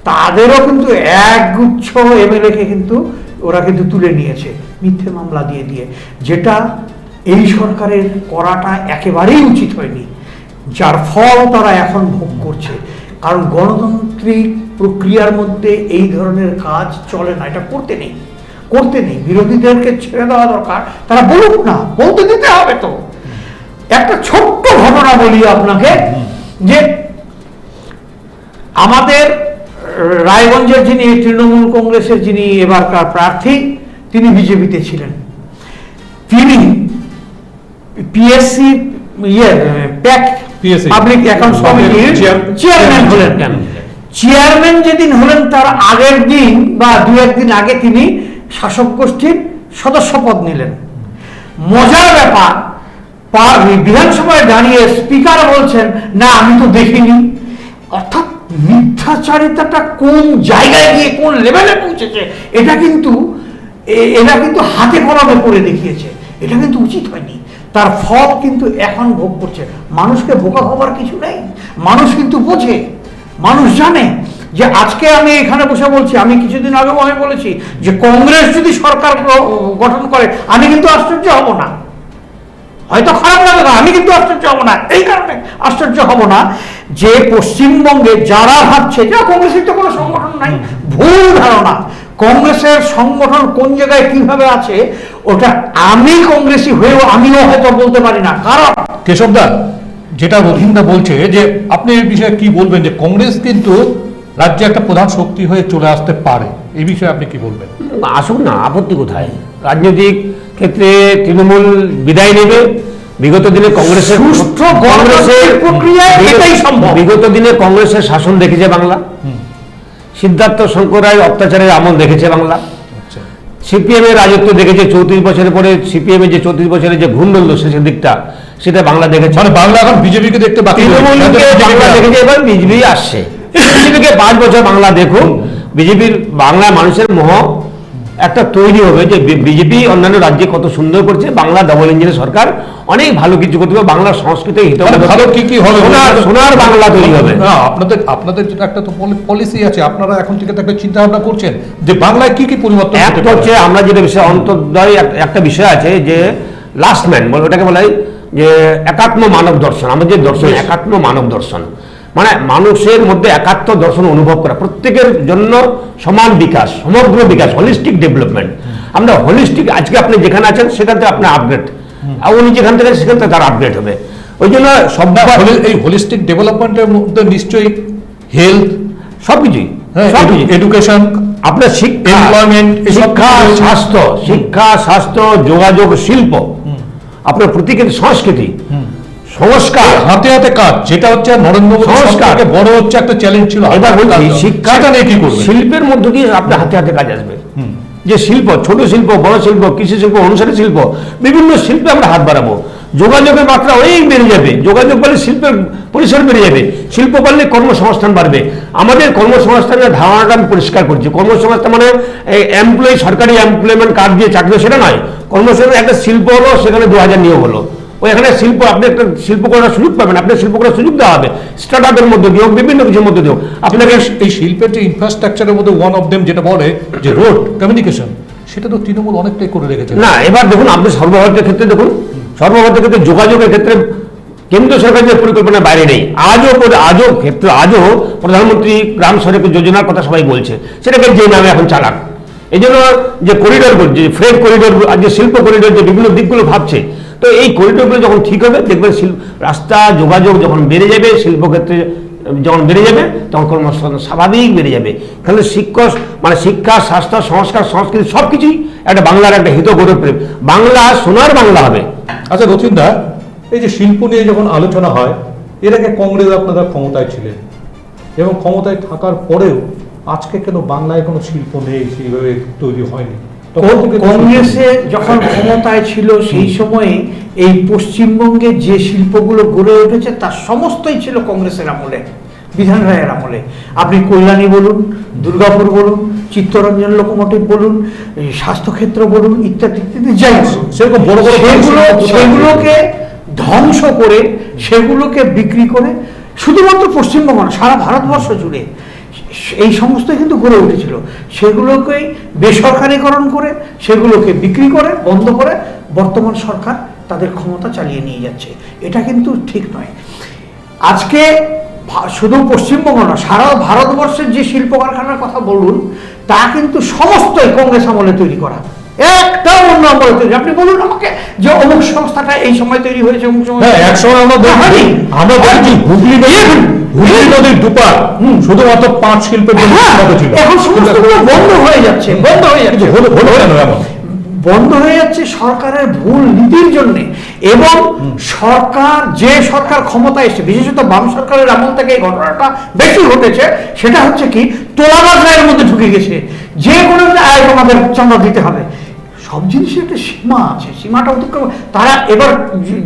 তাদেরও কিন্তু একগুচ্ছ এমএলএকে কিন্তু ওরা কিন্তু তুলে নিয়েছে মিথ্যে মামলা দিয়ে, যেটা এই সরকারের করাটা একেবারেই উচিত হয়নি, যার ফল তারা এখন ভোগ করছে। কারণ গণতান্ত্রিক প্রক্রিয়ার মধ্যে এই ধরনের কাজ চলে না, এটা করতে নেই। বিরোধীদেরকে ছেড়ে দেওয়া দরকার, তারা বলুক না, বলতে দিতে হবে। তো একটা ছোট্ট ঘটনা বলি আপনাকে, যে আমাদের রায়গঞ্জের যিনি তৃণমূল কংগ্রেসের যিনি এবারকার প্রার্থী, তিনি বিজেপিতে ছিলেন, তিনি পিএসসি পাবলিক অ্যাকাউন্টস কমিটির চেয়ারম্যান হলেন। চেয়ারম্যান যেদিন হলেন তার আগের দিন বা দু একদিন আগে তিনি শাসক গোষ্ঠীর সদস্য পদ নিলেন। মজার ব্যাপার, বিধানসভায় দাঁড়িয়ে স্পিকার বলছেন না আমি তো দেখিনি। অর্থাৎ মিথ্যাচারিতাটা কোন জায়গায় গিয়ে কোন লেভেলে পৌঁছেছে এটা কিন্তু এরা কিন্তু হাতে কলমে করে দেখিয়েছে। এটা কিন্তু উচিত হয়নি, তার ফল কিন্তু এখন ভোগ করছে। মানুষকে বোকা হবার কিছু নেই, মানুষ কিন্তু বোঝে, মানুষ জানে যে আজকে আমি এখানে বসে বলছি, আমি কিছুদিন আগেও আমি বলেছি যে কংগ্রেস যদি সরকার গঠন করে আমি কিন্তু আশ্চর্য হব না, হয়তো খারাপ লাগে না, আমি কিন্তু আশ্চর্য হব না। এই কারণে আশ্চর্য হব না যে পশ্চিমবঙ্গে যারা ভাবছে যে কংগ্রেসের তো কোনো সংগঠন নাই, ভুল ধারণা। কংগ্রেসের সংগঠন কোন জায়গায় কিভাবে আছে ওটা আমি কংগ্রেসী হয়েও আমিও হয়তো বলতে পারি না। কারণ কেশবদা, যেটা রথীনদা বলছে যে আপনি এই বিষয়ে কি বলবেন, যে কংগ্রেস কিন্তু রাজ্যে একটা প্রধান শক্তি হয়ে চলে আসতে পারে, এই বিষয়ে আপনি কি বলবেন? আসুক না, আপত্তি কোথায়? রাজনৈতিক ক্ষেত্রে তৃণমূল বিদায় নেবে। বিগত দিনে কংগ্রেসের সুষ্ঠু গণতান্ত্রিক প্রক্রিয়ায় এটাই সম্ভব। বিগত দিনে কংগ্রেসের শাসন দেখেছে বাংলা, সিদ্ধার্থ শঙ্কর রায় অত্যাচারের আমল দেখেছে বাংলা, সিপিএম এর রাজত্ব দেখেছে 34 বছরের পরে। সিপিএম এর যে 34 বছরের যে ঘূর্ণল শেষের দিকটা, সেটা বাংলা দেখেছে। মানে বাংলা এখন বিজেপিকে দেখতে বাকি, তৃণমূলকে বাংলা দেখেছে, এবার বিজেপি আসছে। বিজেপিকে 5 বছর বাংলা দেখুন, বিজেপির বাংলা মানুষের মোহ একটা তৈরি হবে যে বিজেপি অন্যান্য রাজ্যে কত সুন্দর করছে, বাংলা ডবল ইঞ্জিনের সরকার অনেক ভালো কিছু করতে হবে, বাংলার সংস্কৃতি হিত ভালো কি হবে, সোনার বাংলা তৈরি হবে। আপনাদের যেটা একটা তো পলিসি আছে, আপনারা এখন থেকে একটা চিন্তা ভাবনা করছেন যে বাংলায় কি কি পরিবর্তন একটা হচ্ছে, আমরা যেটা বিষয় অন্তর্দয় একটা বিষয় আছে যে লাস্ট ম্যান বলে, ওটাকে বলা হয় যে একাত্ম মানব দর্শন। আমাদের যে দর্শন একাত্ম মানব দর্শন, মানে মানুষের মধ্যে একাত্ম দর্শন অনুভব করা, প্রত্যেকের জন্য সমান বিকাশ, সমগ্র বিকাশ, হোলিস্টিক ডেভেলপমেন্ট। আমরা হোলিস্টিক, আজকে আপনি যেখানে আছেন সেখান থেকে আপনি আপগ্রেড, আর উনি যেখান থেকে সেখান থেকে তার আপগ্রেড হবে। ওই জন্য সব এই হোলিস্টিক ডেভেলপমেন্টের মধ্যে নিশ্চয়ই হেলথ, সবকিছুই, এডুকেশন, আপনার শিক্ষা, এমপ্লয়মেন্ট, শিক্ষা, স্বাস্থ্য, যোগাযোগ, শিল্প, আপনার প্রতীকের সংস্কৃতি, সংস্কার, হাতে হাতে কাজ, যেটা হচ্ছে নরেন্দ্র মোদী সরকারকে বড় হচ্ছে একটা চ্যালেঞ্জ ছিল। এবার বলছি শিক্ষাটা নিয়ে কি করবে, শিল্পের মধ্য দিয়ে আপনার হাতে হাতে কাজ আসবে। যে শিল্প, ছোট শিল্প, বড় শিল্প, কৃষি শিল্প, অনুসারী শিল্প, বিভিন্ন শিল্পে আমরা হাত বাড়াবো। যোগাযোগের মাত্রা অনেক বেড়ে যাবে, যোগাযোগ বলে শিল্পের পরিসর বেড়ে যাবে, শিল্প বললে কর্মসংস্থান বাড়বে। আমাদের কর্মসংস্থানের ধারণাটা আমি পরিষ্কার করছি, কর্মসংস্থান মানে এমপ্লয়ি, সরকারি এমপ্লয়মেন্ট কার্ড দিয়ে চাকরি, সেটা নয়। কর্মসংস্থান একটা শিল্প হলো, সেখানে 2000 নিয়োগ হলো, ওইখানে শিল্প, আপনি একটা শিল্প করার সুযোগ পাবেন, আপনার শিল্প করার সুযোগ দেওয়া হবে, স্টার্ট আপের মধ্যে দিয়ে হোক, বিভিন্ন কিছুর মধ্যে দিয়ে হোক। আপনাকে এই শিল্পের যে ইনফ্রাস্ট্রাকচারের মধ্যে ওয়ান অফ দেম যেটা বলে যে রোড কমিউনিকেশন, সেটা তো তৃণমূল অনেকটাই করে রেখেছে না। এবার দেখুন, আপনি সর্বভারতীয় ক্ষেত্রে দেখুন, সর্বভারতীয় ক্ষেত্রে যোগাযোগের ক্ষেত্রে কেন্দ্র সরকারের পরিকল্পনার বাইরে নেই। আজও প্রধানমন্ত্রী গ্রাম সড়ক যোজনার কথা সবাই বলছে, সেটাকে যে নামে এখন চালাক। এই জন্য যে করিডোর, যে ফ্রেড করিডোর, আর যে শিল্প করিডোর, যে বিভিন্ন দিকগুলো ভাবছে, তো এই করিডোরগুলো যখন ঠিক হবে, দেখবেন রাস্তা যোগাযোগ যখন বেড়ে যাবে, শিল্পক্ষেত্রে যখন বেড়ে যাবে, তখন কর্মসংস্থান স্বাভাবিক বেড়ে যাবে। তাহলে শিক্ষা, স্বাস্থ্য, সংস্কার, সংস্কৃতি সবকিছুই একটা বাংলার একটা হিত গড়ে তোলে। বাংলা সোনার বাংলা হবে। আচ্ছা রথীনদা, এই যে শিল্প নিয়ে যখন আলোচনা হয়, এর আগে কংগ্রেস আপনারা ক্ষমতায় ছিলেন, এবং ক্ষমতায় থাকার পরেও আজকে কেন বাংলায় কোনো শিল্প নেই, সেইভাবে তৈরি হয়নি? কংগ্রেসে যখন ক্ষমতায় ছিল সেই সময়ে এই পশ্চিমবঙ্গে যে শিল্পগুলো গড়ে উঠেছে তার সমস্তই ছিল কংগ্রেসের আমলে, বিধান রায়ের আমলে। আপনি কল্যাণী বলুন, দুর্গাপুর বলুন, চিত্তরঞ্জন লোকোমোটিভ বলুন, স্বাস্থ্যক্ষেত্র বলুন, ইত্যাদি ইত্যাদি, যাই সেরকম বড় বড় সেগুলোকে ধ্বংস করে, সেগুলোকে বিক্রি করে, শুধুমাত্র পশ্চিমবঙ্গ না, সারা ভারতবর্ষ জুড়ে এই সমস্ত কিন্তু গড়ে উঠেছিল। সেগুলোকেই বেসরকারীকরণ করে, সেগুলোকে বিক্রি করে, বন্ধ করে বর্তমান সরকার তাদের ক্ষমতা চালিয়ে নিয়ে যাচ্ছে। এটা কিন্তু ঠিক নয়। আজকে শুধু পশ্চিমবঙ্গ না, সারা ভারতবর্ষের যে শিল্প কারখানার কথা বলুন, তা কিন্তু সমস্তই কংগ্রেস আমলে তৈরি করা, একটা অন্য আমলে তৈরি। আপনি বলুন আমাকে যে অমুক সংস্থাটা এই সময় তৈরি হয়েছে, অমুক সময়। একসময় আমরা দেখি হুগলি নদীর ডুপার শুধুমাত্র পাঁচ শিল্পের জন্য ছিল, এখন সমস্তগুলো বন্ধ হয়ে যাচ্ছে। বন্ধ হয়ে যাচ্ছে সরকারের ভুল নীতির জন্য। এবং যে সরকার ক্ষমতায় এসেছে, বিশেষত বাম সরকারের আমল থেকে এই ঘটনাটা বেশি ঘটেছে, সেটা হচ্ছে কি তোলাবাজ রায়ের মধ্যে ঢুকে গেছে, যে কোনো আয় তোমাদের চাঁদা দিতে হবে। সব জিনিসের একটা সীমা আছে, সীমাটা অতিক্রম। তারা এবার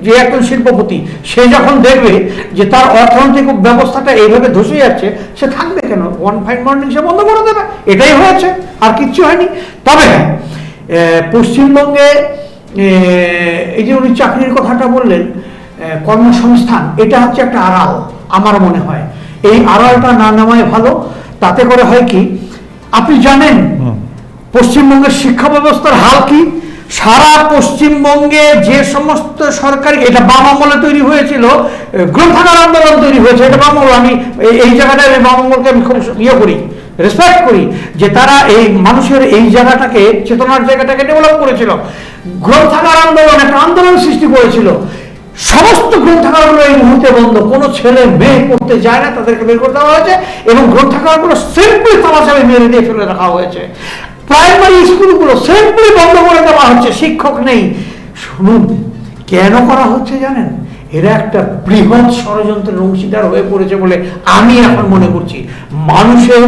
যে একজন শিল্পপতি, সে যখন দেখবে যে তার অর্থনৈতিক ব্যবস্থাটা এইভাবে ধসে যাচ্ছে, সে থাকবে কেন? ওয়ান ফাইন মর্নিং সে বন্ধ করে দেবে। এটাই হয়েছে, আর কিচ্ছু হয়নি। তবে হ্যাঁ, পশ্চিমবঙ্গে এই যে উনি চাকরির কথাটা বললেন, কর্মসংস্থান, এটা হচ্ছে একটা আড়াল আমার মনে হয়। এই আড়ালটা না নামায় ভালো। তাতে করে হয় কি, আপনি জানেন পশ্চিমবঙ্গের শিক্ষা ব্যবস্থার হাল কি? সারা পশ্চিমবঙ্গে যে সমস্ত সরকারি, এটা বাম আমলে তৈরি হয়েছিল, গ্রন্থাগার আন্দোলন তৈরি হয়েছে, এটা বাম আমল। আমি এই জায়গাটায় বাম আমলকে আমি খুব ইয়ে করি, রেসপেক্ট করি, যে তারা এই মানুষের এই জায়গাটাকে, চেতনার জায়গাটাকে ডেভেলপ করেছিল। গ্রন্থাগার আন্দোলন একটা আন্দোলন সৃষ্টি করেছিল। সমস্ত গ্রন্থাগারগুলো এই মুহূর্তে বন্ধ, কোনো ছেলে মেয়ে পড়তে যায় না, তাদেরকে বের করে দেওয়া হয়েছে, এবং গ্রন্থাগারগুলো সিম্পলি তামাশাবে মেরে দিয়ে ফেলে রাখা হয়েছে। প্রাইমারি স্কুলগুলো সিম্পলি বন্ধ করে দেওয়া হচ্ছে, শিক্ষক নেই। শুনুন, কেন করা হচ্ছে জানেন? এরা একটা বৃহৎ ষড়যন্ত্রের অংশীদার হয়ে পড়েছে বলে আমি এখন মনে করছি। মানুষের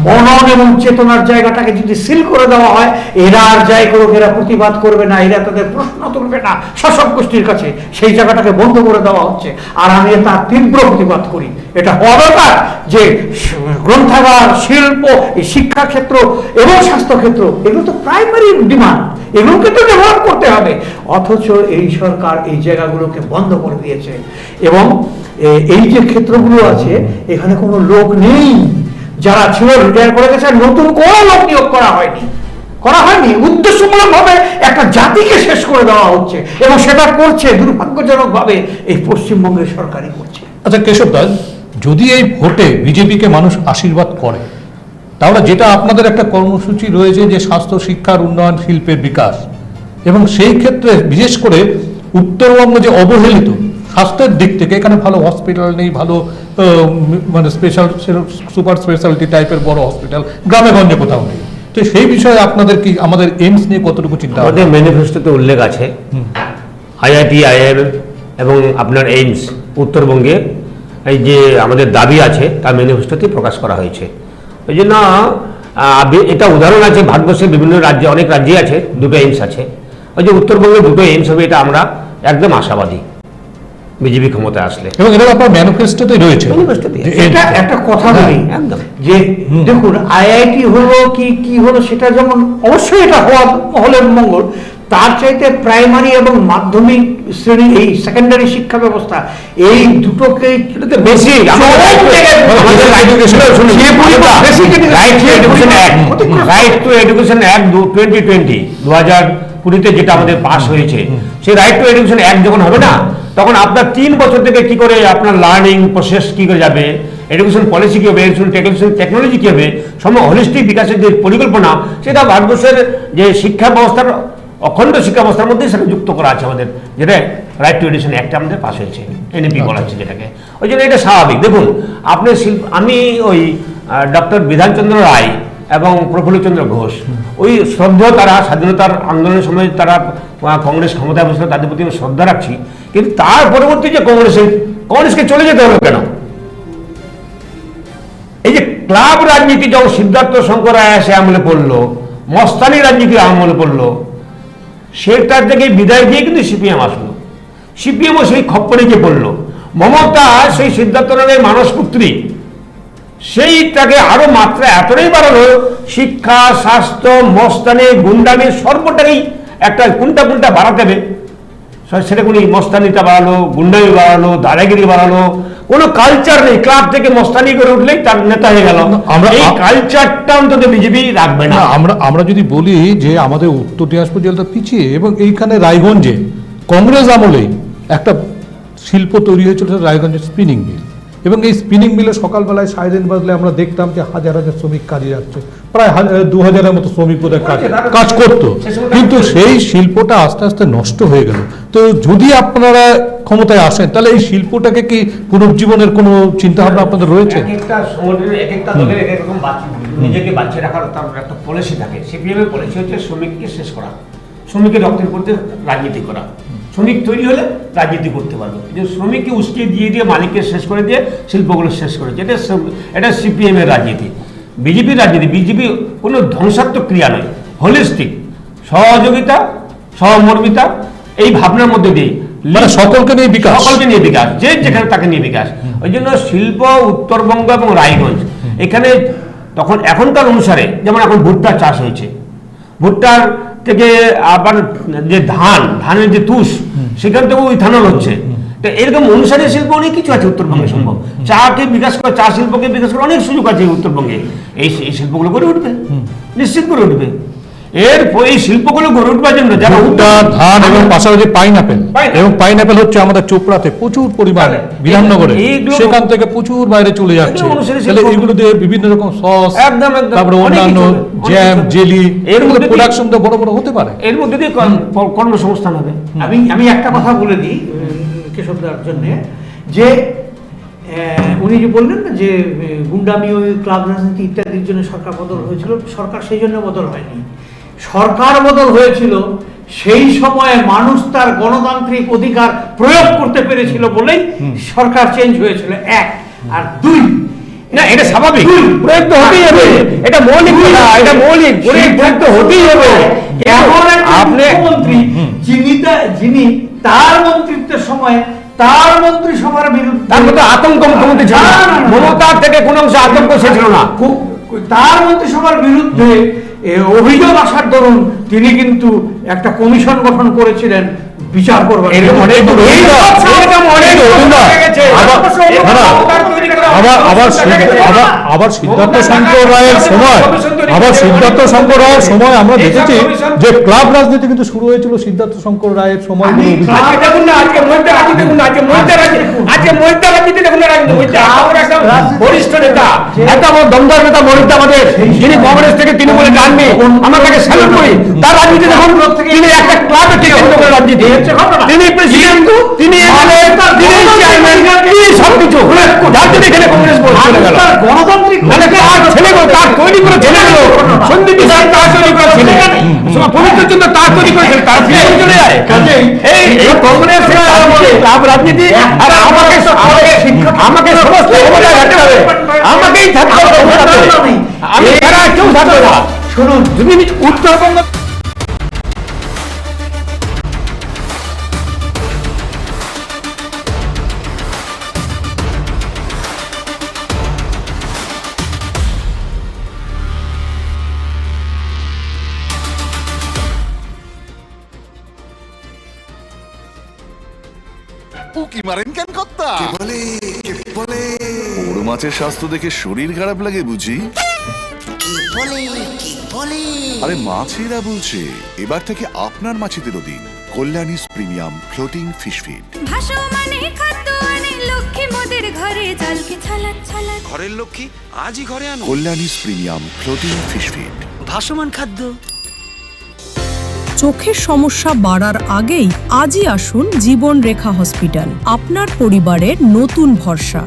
মনন এবং চেতনার জায়গাটাকে যদি সিল করে দেওয়া হয়, এরা আর যাই করুক, এরা প্রতিবাদ করবে না, এরা তাদের প্রশ্ন তুলবে না শাসক গোষ্ঠীর কাছে। সেই জায়গাটাকে বন্ধ করে দেওয়া হচ্ছে, আর আমি তার তীব্র প্রতিবাদ করি। এটা হওয়া দরকার যে গ্রন্থাগার, শিল্প, এই শিক্ষাক্ষেত্র এবং স্বাস্থ্যক্ষেত্র, এগুলো তো প্রাইমারি ডিমান্ড, এগুলোকে তো ডেভেলপ করতে হবে। অথচ এই সরকার এই জায়গাগুলোকে বন্ধ করে দিয়েছে, এবং এই যে ক্ষেত্রগুলো আছে, এখানে কোনো লোক নেই। যারা ছিল রিটায়ার করে গেছে, নতুন কোনো লোক নিয়োগ করা হয়নি। উদ্দেশ্যমূলক ভাবে একটা জাতিকে শেষ করে দেওয়া হচ্ছে, এবং সেটা করছে দুর্ভাগ্যজনক ভাবে এই পশ্চিমবঙ্গের সরকারই করছে। আচ্ছা কেশব দাস, যদি এই ভোটে বিজেপিকে মানুষ আশীর্বাদ করে, তাহলে যেটা আপনাদের একটা কর্মসূচি রয়েছে যে স্বাস্থ্য, শিক্ষার উন্নয়ন, শিল্পের বিকাশ, এবং সেই ক্ষেত্রে বিশেষ করে উত্তরবঙ্গ যে অবহেলিত স্বাস্থ্যের দিক থেকে, এখানে ভালো হসপিটাল নেই, ভালো মানে স্পেশাল সুপার স্পেশালিটি টাইপের বড় হসপিটাল গ্রামে গঞ্জে কোথাও নেই। তো সেই বিষয়ে আপনাদের কি, আমাদের এইমস নিয়ে কতটুকু চিন্তা? আমাদের ম্যানিফেস্টোতে উল্লেখ আছে আইআইটি, আইআইএম এবং আপনার এইমস উত্তরবঙ্গে এই যে আমাদের দাবি আছে, তা ম্যানিফেস্টোতে প্রকাশ করা হয়েছে। ওই জন্য এটা উদাহরণ আছে, ভারতবর্ষের বিভিন্ন রাজ্যে, অনেক রাজ্যে আছে দুটো এইমস আছে। ওই যে উত্তরবঙ্গে দুটো এইমস হবে, এটা আমরা একদম আশাবাদী বিজেপি ক্ষমতায় আসলে। এবং এটা আপনার ম্যানিফেস্টোতে রয়েছে। এটা একটা কথা বলি, একদম যে দেখুন, আইআইটি হলো কি হলো, সেটা যেমন অবশ্যই এটা হলে মঙ্গল, তার চাইতে প্রাইমারি এবং মাধ্যমিক শ্রেণী, এই সেকেন্ডারি শিক্ষা ব্যবস্থা, এই দুটোকে বেশি রাইট টু এডুকেশন অ্যাক্ট 2020 যেটা আমাদের পাস হয়েছে, সেই রাইট টু এডুকেশন অ্যাক্ট যখন হবে না, তখন আপনার 3 বছর থেকে কি করে আপনার লার্নিং প্রসেস কি করে যাবে, এডুকেশন পলিসি কি হবে, এডুকেশন টেকনোলজি কি হবে, হলিস্টিক বিকাশের যে পরিকল্পনা, সেটা ভারতবর্ষের যে শিক্ষা ব্যবস্থার, অখণ্ড শিক্ষা ব্যবস্থার মধ্যে সেটা যুক্ত করা আছে আমাদের, যেটা রাইট টু এডুকেশন অ্যাক্ট আমাদের পাস হয়েছে, এনইপি বলা হচ্ছে যেটাকে। ওই জন্য এটা স্বাভাবিক। দেখুন, আপনি আমি ওই ডক্টর বিধানচন্দ্র রায় এবং প্রফুল্লচন্দ্র ঘোষ, ওই শ্রদ্ধা, তারা স্বাধীনতার আন্দোলনের সময় তারা কংগ্রেস ক্ষমতায় বসে, তাদের প্রতি আমি শ্রদ্ধা রাখছি। কিন্তু তার পরবর্তী যে কংগ্রেসকে চলে যেতে হবে কেন? এই যে ক্লাব রাজনীতি যখন সিদ্ধার্থ শঙ্কর আয়াসে আমলে পড়লো, মস্তানি রাজনীতি আমলে পড়লো, সেটার থেকে বিদায় দিয়ে কিন্তু সিপিএম আসলো। সিপিএমও সেই খপ্পরে পড়লো। মমতা সেই সিদ্ধার্থ রায়ের মানসপুত্রী, সেইটাকে আরো মাত্রা এতটাই বাড়ালো, শিক্ষা, স্বাস্থ্য, মস্তানি, গুন্ডামি, সর্বটাকেই একটা কোনটা বাড়াতে হবে, সেটা কোনো মস্তানিটা বাড়ালো, গুন্ডামি বাড়ালো, দাদাগিরি বাড়ালো, কোনো কালচার নেই। ক্লাব থেকে মস্তানি করে উঠলেই তার নেতা হয়ে গেল। আমরা এই কালচারটা অন্তত বিজেপি রাখবে না। আমরা যদি বলি যে আমাদের উত্তর দিনাজপুর জেলাটা পিছিয়ে, এবং এইখানে রায়গঞ্জে কংগ্রেস আমলেই একটা শিল্প তৈরি হয়েছিল, রায়গঞ্জের স্পিনিং মিল, এবং এই স্পিনিং মিলে সকালবেলায় সাইরেন বাজলে আমরা দেখতাম যে হাজার হাজার শ্রমিক কাজে যাচ্ছে, প্রায় 2000-এর মতো শ্রমিক বোধহয় কাজ করতো, কিন্তু সেই শিল্পটা আস্তে আস্তে নষ্ট হয়ে গেল। তো যদি আপনারা ক্ষমতায় আসেন, তাহলে এই শিল্পটাকে কি পুনর্জীবনের কোনো চিন্তা ভাবনা আপনাদের রয়েছে? একটা সংগঠনের একটা দলের এক রকম নিজেকে বাঁচিয়ে রাখার তার একটা পলিসি থাকে। সিপিএম এর পলিসি হচ্ছে শ্রমিককে শেষ করা, শ্রমিকের রক্তের প্রতি রাজনীতি করা। শ্রমিক তৈরি হলে রাজনীতি করতে পারবে, যে শ্রমিককে উস্কিয়ে দিয়ে মালিককে শেষ করে দিয়ে শিল্পগুলো শেষ করেছে, এটা সিপিএম এর রাজনীতি। বিজেপির রাজনীতি, বিজেপি কোনো ধ্বংসাত্মক ক্রিয়া নয়, হোলিস্টিক সহযোগিতা, সহমর্মিতা, এই ভাবনার মধ্যে দিয়ে মানে সকলকে নিয়ে বিকাশ, সকলকে নিয়ে বিকাশ, যে যেখানে তাকে নিয়ে বিকাশ। ওই জন্য শিল্প উত্তরবঙ্গ এবং রায়গঞ্জ এখানে তখন এখনকার অনুসারে, যেমন এখন ভুট্টার চাষ হয়েছে, ভুট্টার থেকে আবার যে ধানের যে তুষ, সেখান থেকেও ইথানল হচ্ছে। তো এরকম অনুসারে শিল্প অনেক কিছু আছে উত্তরবঙ্গে সম্ভব। চাকে বিকাশ করে, চা শিল্পকে বিকাশ করে অনেক সুযোগ আছে উত্তরবঙ্গে। এই শিল্পগুলো গড়ে উঠবে, নিশ্চিত করে উঠবে। এই শিল্পগুলো গড়ে উঠবার জন্য যারা ভুট্টা, ধান এবং পাশাপাশি পাইনাপেল, এবং পাইনাপেল হচ্ছে আমাদের চোপড়াতে প্রচুর পরিমাণে, বিধাননগরে সেখান থেকে প্রচুর বাইরে চলে যাচ্ছে। তাহলে এগুলো দিয়ে বিভিন্ন রকম সস, তারপরে অন্যান্য জ্যাম, জেলি, এর মধ্যে প্রোডাকশন তো বড় বড় হতে পারে। এর মধ্যে দিয়ে কর্মসংস্থান হবে। আমি একটা কথা বলে দিই কেশবদার জন্য, যে উনি যে বললেন না যে গুন্ডামি, ওই ক্লাব রাজনীতি ইত্যাদির জন্য সরকার বদল হয়েছিল, সরকার সেই জন্য বদল হয়নি। সরকার বদল হয়েছিল সেই সময়ে মানুষ তার গণতান্ত্রিক অধিকার প্রয়োগ করতে পেরেছিল বলেই সরকার চেঞ্জ হয়েছিল, এক। আর দুই, না এটা স্বাভাবিক, প্রয়োগ তো হতেই হবে, এটা মৌলিক কথা, এটা মৌলিক, প্রয়োগ তো হতেই হবে। এমন একটা মুখ্যমন্ত্রী যিনি তার মন্ত্রিত্বের সময় তার মন্ত্রিসভার বিরুদ্ধে, তার মধ্যে আতঙ্ক মুখ্যমন্ত্রী ছিল না, মমতার থেকে কোনো অংশে আতঙ্ক সে ছিল না, তার মন্ত্রিসভার বিরুদ্ধে অভিযোগ আসার দরুন তিনি কিন্তু একটা কমিশন গঠন করেছিলেন বিচার করবার। আবার সিদ্ধার্থ শঙ্কর রায়ের সময় আমরা দেখেছি যে ক্লাব রাজনীতি কিন্তু শুরু হয়েছিল সিদ্ধার্থ শঙ্কর রায়ের সময়। বরিষ্ঠ নেতা, এত বড় দমদার নেতা মহিলা আমাদের, যিনি কংগ্রেস থেকে তৃণমূলে যাননি, আমরা তাকে স্যালুট করি। তার রাজনীতি দেখুন, তিনি একটা ক্লাবে কেন্দ্র করে রাজনীতি, তিনি প্রেসিডেন্ট, তিনি চেয়ারম্যান, তিনি সবকিছু, যার জন্য এখানে কংগ্রেস চলে গেল। গণতান্ত্রিক মানে তার ছেলেগুলো, তার তৈরি করে ছেলেগুলো, সন্দীপ বিশাল তার তৈরি করে ছেলে, পবিত্রের জন্য তার তৈরি করেছেন, তার ফিরে চলে যায়। এই কংগ্রেস ক্লাব রাজনীতি, আর আমাকে সমস্ত ক্ষমতা রাখতে হবে, আমাকেই থাকতে হবে, আমি এরা কেউ থাকবে না। শুনুন, যদি উত্তরবঙ্গ উকি মারেন কেন কর্তা? বড় মাছের স্বাস্থ্য দেখে শরীর খারাপ লাগে বুঝি? আরে মাছেরা বলছে, এবার থেকে আপনার মাছেদেরও দিন Kalyani premium floating fish feed. ঘরের লক্ষ্মী আজই ঘরে আনো Kalyani premium floating fish feed, ভাসমান খাদ্য। চোখের সমস্যা বাড়ার আগেই আজই আসুন জীবন রেখা হসপিটাল, আপনার পরিবারের নতুন ভরসা।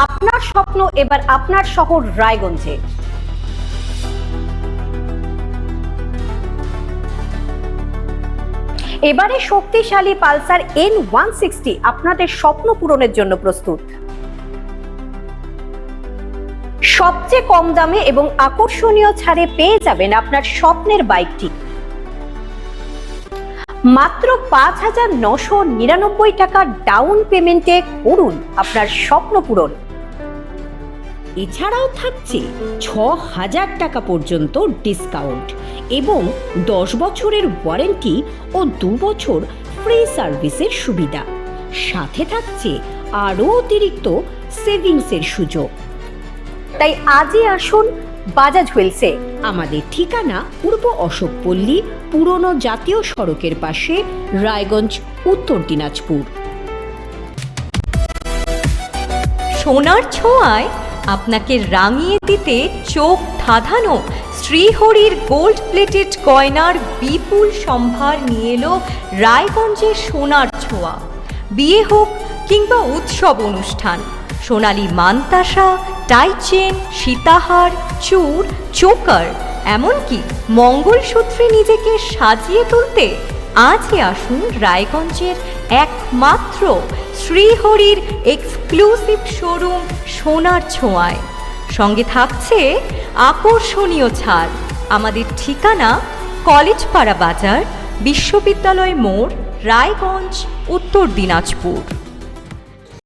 আপনার স্বপ্ন এবার আপনার শহর রায়গঞ্জে। এবারে শক্তিশালী পালসার N160 আপনাদের স্বপ্ন পূরণের জন্য প্রস্তুত। সবচেয়ে কম দামে এবং আকর্ষণীয় ছাড়ে পেয়ে যাবেন আপনার স্বপ্নের বাইকটি। মাত্র 5,999 টাকা ডাউন পেমেন্টে করুন আপনার স্বপ্ন পূরণ। এছাড়াও থাকছে 6,000 টাকা পর্যন্ত ডিসকাউন্ট এবং 10 বছরের ওয়ারেন্টি ও 2 বছর ফ্রি সার্ভিসের সুবিধা। সাথে থাকছে আরও অতিরিক্ত সেভিংসের সুযোগ। তাই আজই আসুন বাজাজ হুইলসে। আমাদের ঠিকানা পূর্ব অশোকপল্লী, পুরনো জাতীয় সড়কের পাশে, রায়গঞ্জ, উত্তর দিনাজপুর। সোনার ছোঁয়ায় আপনাকে রাঙিয়ে দিতে চোখ ধাঁধানো শ্রীহরির গোল্ড প্লেটেড গয়নার বিপুল সম্ভার নিয়ে এলো রায়গঞ্জের সোনার ছোঁয়া। বিয়ে হোক কিংবা উৎসব অনুষ্ঠান, সোনালী মানতাসা, টাইচেন, সীতাহার, চূড়, চোকার, এমনকি মঙ্গলসূত্রে নিজেকে সাজিয়ে তুলতে আজই আসুন রায়গঞ্জের একমাত্র শ্রীহরির এক্সক্লুসিভ শোরুম সোনার ছোঁয়ায়। সঙ্গে থাকছে আকর্ষণীয় ছাড়। আমাদের ঠিকানা কলেজপাড়া বাজার, বিশ্ববিদ্যালয় মোড়, রায়গঞ্জ, উত্তর দিনাজপুর।